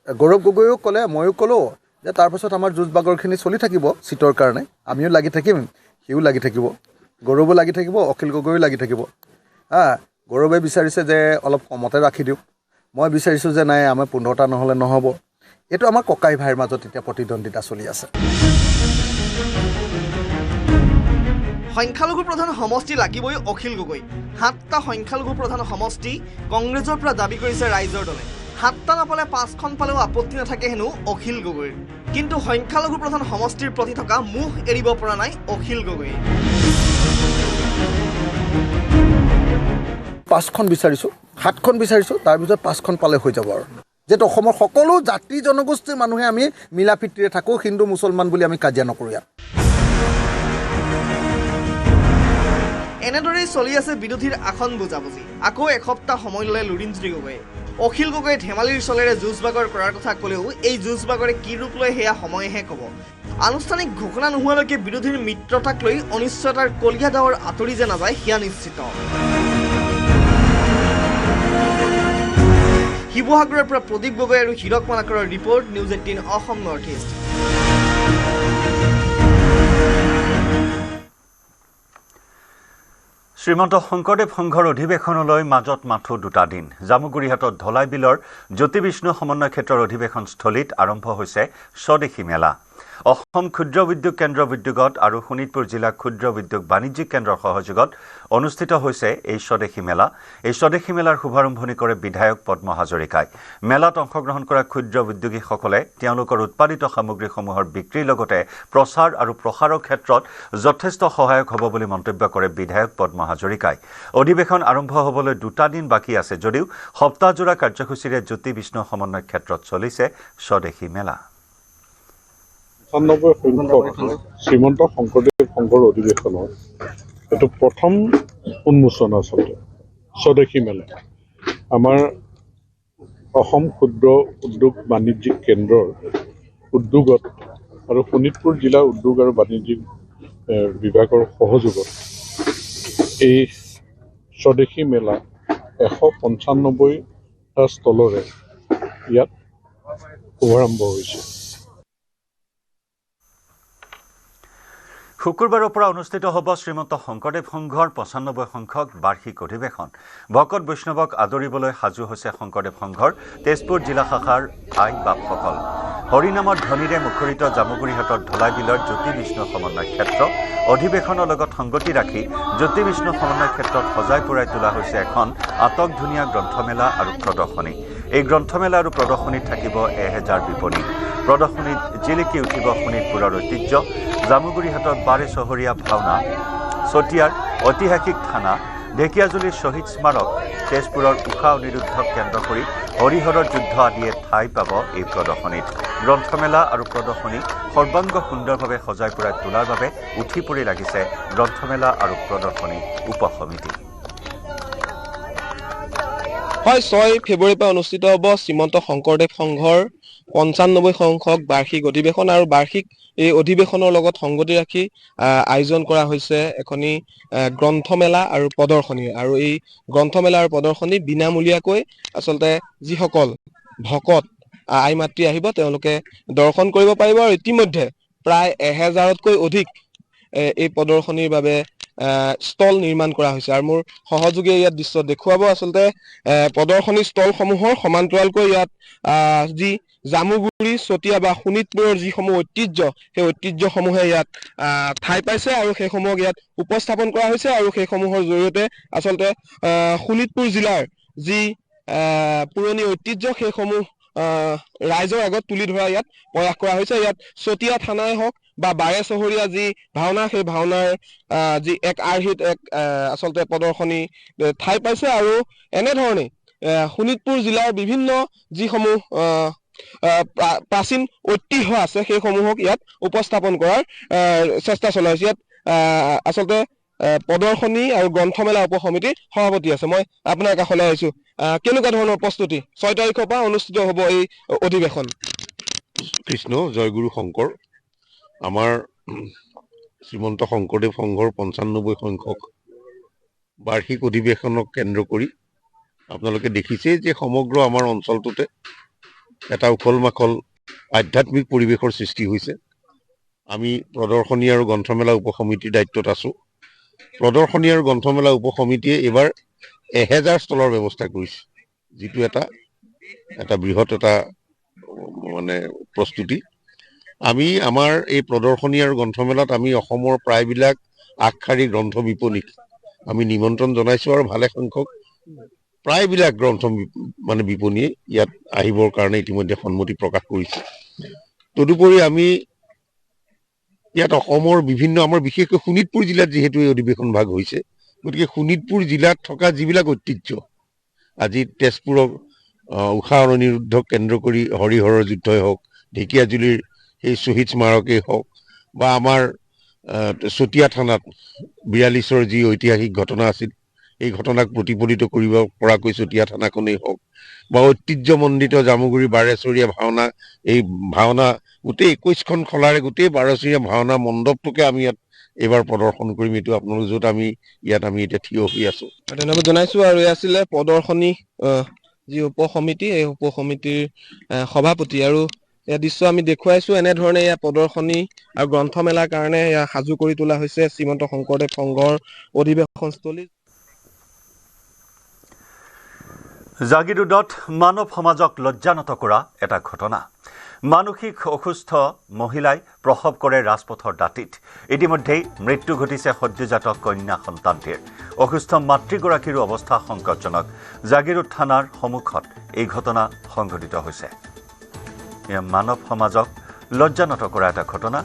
গৌৰৱ গগৈও ক'লে, ময়ো ক'লোঁ যে তাৰপাছত আমাৰ যুঁজ বাগৰখিনি চলি থাকিব চিটৰ কাৰণে, আমিও লাগি থাকিম, সিও লাগি থাকিব, গৌৰৱো লাগি থাকিব, অখিল গগৈও লাগি থাকিব। গৌৰৱে বিচাৰিছে যে অলপ কমতে ৰাখি দিওঁ, মই বিচাৰিছোঁ যে নাই আমাৰ 15টা নহ'লে নহ'ব। এইটো আমাৰ ককাই ভাইৰ মাজত এতিয়া প্ৰতিদ্বন্দ্বিতা চলি আছে। সংখ্যালঘু প্ৰধান সমষ্টি লাগিবই অখিল গগৈ। 7টা সংখ্যালঘু প্ৰধান সমষ্টি কংগ্ৰেছৰ পৰা দাবী কৰিছে ৰাইজৰ দলে। 7টা নাপালে 5খন পালেও আপত্তি নাথাকে হেনো অখিল গগৈৰ। কিন্তু সংখ্যালঘু প্ৰধান সমষ্টিৰ প্ৰতি থকা মুখ এৰিব পৰা নাই অখিল গগৈয়ে। 5খন বিচাৰিছোঁ, 7খন বিচাৰিছোঁ, তাৰপিছত 5খন পালে হৈ যাব আৰু। যিহেতু অসমৰ সকলো জাতি জনগোষ্ঠীৰ মানুহে আমি মিলা প্ৰীতিৰে থাকোঁ, হিন্দু মুছলমান বুলি আমি কাজিয়া নকৰোঁ ইয়াত। এনেদৰেই চলি আছে বিৰোধীৰ আসন বুজাবুজি। আকৌ এসপ্তাহ সময় ল'লে লুৰিণজ্যোতি গগৈয়ে। অখিল গগৈয়ে ধেমালিৰ চলেৰে যুঁজ বাগৰ কৰাৰ কথা ক'লেও এই যুঁজ বাগৰে কি ৰূপ লয় সেয়া সময়েহে ক'ব। আনুষ্ঠানিক ঘোষণা নোহোৱালৈকে বিৰোধীৰ মিত্ৰতাক লৈ অনিশ্চয়তাৰ কলীয়া ডাৱৰ আঁতৰি যে নাযায় সেয়া নিশ্চিত। শিৱসাগৰৰ পৰা প্ৰদীপ গগৈ আৰু হীৰক মালাকাৰৰ report, news 18 Assam north east. Srimanta Sankardev সংঘৰ অধিৱেশনলৈ মাজত মাথো 2টা দিন। জামুগুৰিহাটত ধলাই বিলৰ জ্যোতি বিষ্ণু সমন্বয় ক্ষেত্ৰৰ অধিৱেশনস্থলীত আৰম্ভ হৈছে স্বদেশী মেলা। অসম ক্ষুদ্ৰ উদ্যোগ কেন্দ্ৰৰ উদ্যোগত আৰু শোণিতপুৰ জিলা ক্ষুদ্ৰ উদ্যোগ বাণিজ্যিক কেন্দ্ৰৰ সহযোগত অনুষ্ঠিত হৈছে এই স্বদেশী মেলা। এই স্বদেশী মেলাৰ শুভাৰম্ভণি কৰে বিধায়ক পদ্ম হাজৰিকাই। মেলাত অংশগ্ৰহণ কৰা ক্ষুদ্ৰ উদ্যোগীসকলে তেওঁলোকৰ উৎপাদিত সামগ্ৰীসমূহৰ বিক্ৰীৰ লগতে প্ৰচাৰ আৰু প্ৰসাৰৰ ক্ষেত্ৰত যথেষ্ট সহায়ক হ'ব বুলি মন্তব্য কৰে বিধায়ক পদ্ম হাজৰিকাই। অধিৱেশন আৰম্ভ হ'বলৈ 2টা দিন বাকী আছে যদিও সপ্তাহজোৰা কাৰ্যসূচীৰে জ্যোতি বিষ্ণু সমন্বয় ক্ষেত্ৰত চলিছে স্বদেশী মেলা। 95 সংখ্যক শ্ৰীমন্ত শংকৰদেৱ সংঘৰ অধিৱেশনৰ এইটো প্ৰথম উন্মোচন আচলতে স্বদেশী মেলা। আমাৰ অসম ক্ষুদ্ৰ উদ্যোগ বাণিজ্যিক কেন্দ্ৰৰ উদ্যোগত আৰু শোণিতপুৰ জিলা উদ্যোগ আৰু বাণিজ্যিক বিভাগৰ সহযোগত এই স্বদেশী মেলা 195টা ষ্টলৰে ইয়াত শুভাৰম্ভ হৈছে। শুকুৰবাৰৰ পৰা অনুষ্ঠিত হ'ব শ্ৰীমন্ত শংকৰদেৱ সংঘৰ 95 সংখ্যক বাৰ্ষিক অধিৱেশন। ভকত বৈষ্ণৱক আদৰিবলৈ সাজু হৈছে শংকৰদেৱ সংঘৰ তেজপুৰ জিলা শাখাৰ আই বাপসকল। হৰিনামৰ ধ্বনিৰে মুখৰিত জামুগুৰিহাটৰ ধলাই বিলৰ জ্যোতি বিষ্ণু সমন্বয় ক্ষেত্ৰ। অধিৱেশনৰ লগত সংগতি ৰাখি জ্যোতি বিষ্ণু সমন্বয় ক্ষেত্ৰত সজাই পৰাই তোলা হৈছে এখন আটকধুনীয়া গ্ৰন্থমেলা আৰু প্ৰদৰ্শনী। এই গ্ৰন্থমেলা আৰু প্ৰদৰ্শনীত থাকিব 1000 বিপণী। প্ৰদৰ্শনীত জিলিকি উঠিব শোণিতপুৰৰ ঐতিহ্য, জামুগুৰিহাটৰ বাৰে চহৰীয়া ভাওনা, চতিয়াৰ ঐতিহাসিক থানা, ঢেকিয়াজুলিৰ শ্বহীদ স্মাৰক, তেজপুৰৰ উষা অনিৰুদ্ধক কেন্দ্ৰ কৰি হৰিহৰৰ যুদ্ধ আদিয়ে ঠাই পাব এই প্ৰদৰ্শনীত। গ্ৰন্থমেলা আৰু প্ৰদৰ্শনী সৰ্বাংগ সুন্দৰভাৱে সজাই পৰাই তোলাৰ বাবে উঠি পৰি লাগিছে গ্ৰন্থমেলা আৰু প্ৰদৰ্শনী উপসমিতি। হয়, 6 ফেব্ৰুৱাৰীৰ পৰা অনুষ্ঠিত হ'ব শ্ৰীমন্ত শংকৰদেৱ সংঘৰ 95 সংখ্যক বাৰ্ষিক অধিৱেশন আৰু বাৰ্ষিক এই অধিৱেশনৰ লগত সংগতি ৰাখি আয়োজন কৰা হৈছে এখনি গ্ৰন্থমেলা আৰু প্ৰদৰ্শনী। আৰু এই গ্ৰন্থমেলা আৰু প্ৰদৰ্শনী বিনামূলীয়াকৈ আচলতে যিসকল ভকত আই মাতৃ আহিব তেওঁলোকে দৰ্শন কৰিব পাৰিব। আৰু ইতিমধ্যে প্ৰায় 1000তকৈ অধিক এই প্ৰদৰ্শনীৰ বাবে ষ্টল নিৰ্মাণ কৰা হৈছে আৰু মোৰ সহযোগীয়ে ইয়াত দৃশ্য দেখুৱাব আচলতে প্ৰদৰ্শনী ষ্টলসমূহৰ সমান্তৰালকৈ ইয়াত যি জামুগুৰি চতিয়া বা শোণিতপুৰৰ যিসমূহ ঐতিহ্য সেই ঐতিহ্যসমূহে ইয়াত ঠাই পাইছে আৰু সেইসমূহক ইয়াত উপস্থাপন কৰা হৈছে আৰু সেইসমূহৰ জৰিয়তে আচলতে শোণিতপুৰ জিলাৰ যি পুৰণি ঐতিহ্য সেইসমূহ ৰাইজৰ আগত তুলি ধৰা ইয়াত প্ৰয়াস কৰা হৈছে। ইয়াত চতিয়া থানাই হওক বা বাৰে চহৰীয়া যি ভাওনা সেই ভাওনাৰ যি এক আৰ্হিত এক আচলতে প্ৰদৰ্শনী ঠাই পাইছে আৰু এনেধৰণে শোণিতপুৰ জিলাৰ বিভিন্ন যিসমূহ প্ৰাচীন ঐতিহ্য আছে সেইসমূহক ইয়াত উপস্থাপন কৰাৰ চেষ্টা চলাইছে। ইয়াত আচলতে প্ৰদৰ্শনী আৰু গ্ৰন্থমেলা উপ সমিতিৰ সভাপতি আছে। মই আপোনাৰ কাষলৈ আহিছো, কেনেকুৱা ধৰণৰ প্ৰস্তুতি 6 তাৰিখৰ পৰা অনুষ্ঠিত হ'ব এই অধিৱেশন? কৃষ্ণ জয়গুৰু শংকৰ, আমাৰ শ্ৰীমন্ত শংকৰদেৱ সংঘৰ 95 সংখ্যক বাৰ্ষিক অধিৱেশনক কেন্দ্ৰ কৰি আপোনালোকে দেখিছে যে সমগ্ৰ আমাৰ অঞ্চলটোতে এটা উখল মাখল আধ্যাত্মিক পৰিৱেশৰ সৃষ্টি হৈছে। আমি প্ৰদৰ্শনী আৰু গ্ৰন্থমেলা উপ সমিতিৰ দায়িত্বত আছো। প্ৰদৰ্শনী আৰু গ্ৰন্থমেলা উপ সমিতিয়ে এইবাৰ 1000 ষ্টলৰ ব্যৱস্থা কৰিছে, যিটো এটা বৃহৎ এটা মানে প্ৰস্তুতি। আমি আমাৰ এই প্ৰদৰ্শনী আৰু গ্ৰন্থমেলাত আমি অসমৰ প্ৰায়বিলাক আগশাৰী গ্ৰন্থ বিপণীক আমি নিমন্ত্ৰণ জনাইছো আৰু ভালে সংখ্যক প্ৰায়বিলাক গ্ৰন্থ মানে বিপণীয়ে ইয়াত আহিবৰ কাৰণে ইতিমধ্যে সন্মতি প্ৰকাশ কৰিছে। তদুপৰি আমি ইয়াত অসমৰ বিভিন্ন আমাৰ বিশেষকৈ শোণিতপুৰ জিলাত যিহেতু এই অধিৱেশন ভাগ হৈছে, গতিকে শোণিতপুৰ জিলাত থকা যিবিলাক ঐতিহ্য, আজি তেজপুৰৰ উষা অনিৰুদ্ধক কেন্দ্ৰ কৰি হৰিহৰৰ যুদ্ধই হওক, ঢেকীয়াজুলিৰ সেই শ্বহীদ স্মাৰকেই হওক বা আমাৰ চতিয়া থানাত 42ৰ যি ঐতিহাসিক ঘটনা আছিল এই ঘটনাক প্ৰতিফলিত কৰিব পৰাকৈ চতিয়া থানাখনেই হওক বা ঐতিহ্যমণ্ডিত জামুগুৰি বাৰেচৰীয়া ভাওনা, এই ভাওনা গোটেই 21খন খলাৰে গোটেই বাৰেচৰীয়া ভাওনা মণ্ডপটোকে আমি ইয়াত এইবাৰ প্ৰদৰ্শন কৰিম। এইটো আপোনালোক য'ত আমি এতিয়া থিয় হৈ আছো। ধন্যবাদ জনাইছো। আৰু এই আছিলে প্ৰদৰ্শনী যি উপ সমিতি, এই উপ সমিতিৰ সভাপতি। আৰু এয়া দৃশ্য আমি দেখুৱাইছো, এনেধৰণে এয়া প্ৰদৰ্শনী আৰু গ্ৰন্থমেলাৰ কাৰণে এয়া সাজু কৰি তোলা হৈছে শ্ৰীমন্ত শংকৰদেৱ সংঘৰ অধিৱেশনস্থলী। জাগিৰোডত মানৱ সমাজক লজ্জানত কৰা এটা ঘটনা। মানসিক অসুস্থ মহিলাই প্ৰসৱ কৰে ৰাজপথৰ দাঁতিত। ইতিমধ্যেই মৃত্যু ঘটিছে সদ্যজাত কন্যা সন্তানটিৰ। অসুস্থ মাতৃগৰাকীৰো অৱস্থা সংকটজনক। জাগিৰোড থানাৰ সন্মুখত এই ঘটনা সংঘটিত হৈছে। এয়া মানৱ সমাজক লজ্জানত কৰা এটা ঘটনা।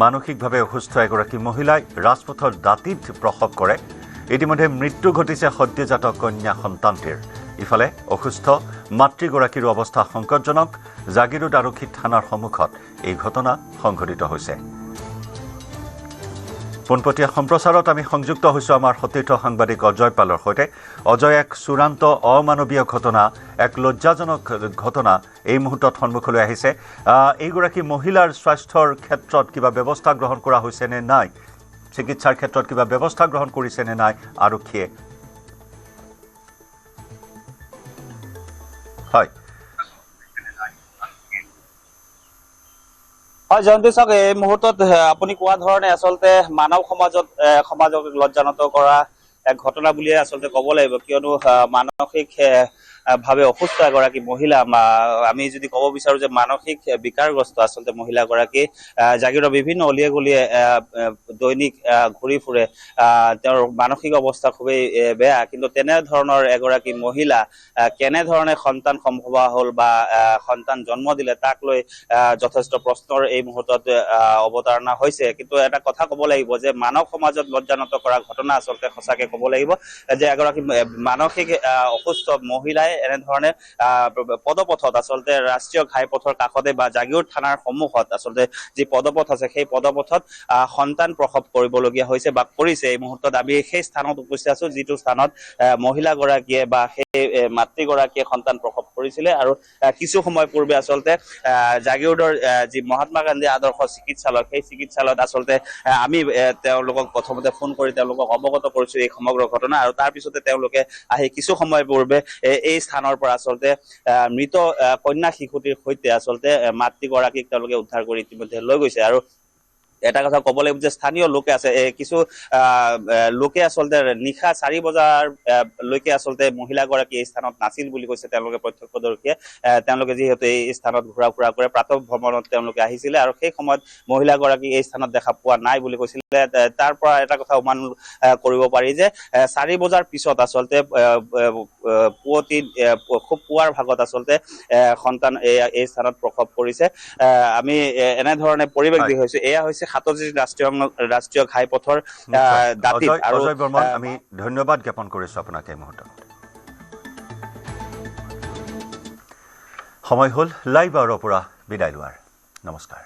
মানসিকভাৱে অসুস্থ এগৰাকী মহিলাই ৰাজপথৰ দাঁতিত প্ৰসৱ কৰে। ইতিমধ্যে মৃত্যু ঘটিছে সদ্যজাত কন্যা সন্তানটিৰ। ইফালে অসুস্থ মাতৃগৰাকীৰো অৱস্থা সংকটজনক। জাগিৰোড আৰক্ষী থানাৰ সন্মুখত এই ঘটনা সংঘটিত হৈছে। পোনপটীয়া সম্প্ৰচাৰত আমি সংযুক্ত হৈছোঁ আমাৰ সতীৰ্থ সাংবাদিক অজয় পালৰ সৈতে। অজয়, এক চূড়ান্ত অমানৱীয় ঘটনা, এক লজ্জাজনক ঘটনা এই মুহূৰ্তত সন্মুখলৈ আহিছে। এইগৰাকী মহিলাৰ স্বাস্থ্যৰ ক্ষেত্ৰত কিবা ব্যৱস্থা গ্ৰহণ কৰা হৈছে নে নাই? চিকিৎসাৰ ক্ষেত্ৰত কিবা ব্যৱস্থা গ্ৰহণ কৰিছে নে নাই আৰক্ষীয়ে? হয় জয়ন্তী চাওক, এই মুহূৰ্তত আপুনি কোৱা ধৰণে আচলতে মানৱ সমাজক লজ্জানত কৰা এক ঘটনা বুলিয়ে আচলতে ক'ব লাগিব, কিয়নো মানসিক ভাৱে অসুস্থ এগৰাকী মহিলা, আমি যদি ক'ব বিচাৰো যে মানসিক বিকাৰগ্ৰস্ত আচলতে মহিলাগৰাকী জাগিৰোডৰ বিভিন্ন অলিয়ে গলিয়ে দৈনিক ঘূৰি ফুৰে। তেওঁৰ মানসিক অৱস্থা খুবেই বেয়া, কিন্তু তেনেধৰণৰ এগৰাকী মহিলা কেনেধৰণে সন্তান সম্ভৱ হ'ল বা সন্তান জন্ম দিলে তাক লৈ যথেষ্ট প্ৰশ্নৰ এই মুহূৰ্তত অৱতাৰণা হৈছে। কিন্তু এটা কথা ক'ব লাগিব যে মানৱ সমাজত লজ্জানত কৰা ঘটনা আচলতে সঁচাকে ক'ব লাগিব যে এগৰাকী মানসিক অসুস্থ মহিলাই এনেধৰণে পদপথত আচলতে ৰাষ্ট্ৰীয় ঘাইপথৰ কাষতে বা জাগিৰোড থানাৰ সন্মুখত আচলতে যি পদপথ আছে সেই পদপথত সন্তান প্ৰসৱ কৰিবলগীয়া হৈছে বা কৰিছে। এই মুহূৰ্তত আমি সেই স্থানত উপস্থিত আছো যিটো স্থানত মহিলাগৰাকীয়ে বা সেই মাতৃগৰাকীয়ে সন্তান প্ৰসৱ কৰিছিলে। আৰু কিছু সময় পূৰ্বে আচলতে জাগিৰোডৰ যি মহাত্মা গান্ধী আদৰ্শ চিকিৎসালয়, সেই চিকিৎসালয়ত আচলতে আমি তেওঁলোকক প্ৰথমতে ফোন কৰি তেওঁলোকক অৱগত কৰিছো এই সমগ্ৰ ঘটনা। আৰু তাৰ পিছতে তেওঁলোকে আহি কিছু সময় পূৰ্বে এই স্থানৰ পৰা আচলতে মৃত কন্যা শিশুটিৰ সৈতে আচলতে মাতৃগৰাকীক তেওঁলোকে উদ্ধাৰ কৰি ইতিমধ্যে লৈ গৈছে। আৰু এটা কথা ক'ব লাগিব যে স্থানীয় লোকে আছে কিছু লোকে আচলতে নিশা 4 বজাৰ লৈকে আচলতে মহিলাগৰাকী এই স্থানত নাছিল বুলি কৈছে তেওঁলোকে প্ৰত্যক্ষদৰ্শীয়ে তেওঁলোকে যিহেতু এই স্থানত ঘূৰা ফুৰা কৰে প্ৰাতঃ ভ্ৰমণত তেওঁলোকে আহিছিলে আৰু সেই সময়ত মহিলাগৰাকী এই স্থানত দেখা পোৱা নাই বুলি কৈছিলে তাৰ পৰা এটা কথা অনুমান কৰিব পাৰি যে 4 বজাৰ পিছত আচলতে পুৱতি খুব পুৱাৰ ভাগত আচলতে সন্তান এই স্থানত প্ৰসৱ কৰিছে আমি এনেধৰণে পৰিৱেশ দি হৈছে এয়া হৈছে হাতজি ৰাষ্ট্ৰীয় ঘাইপথৰ দাঁতিত আৰু অজয় বৰ্মন আমি ধন্যবাদ জ্ঞাপন কৰিছো আপোনাক এই মুহূৰ্তত সময় হ'ল লাইভ আৱাৰৰ পৰা বিদায় লোৱাৰ নমস্কাৰ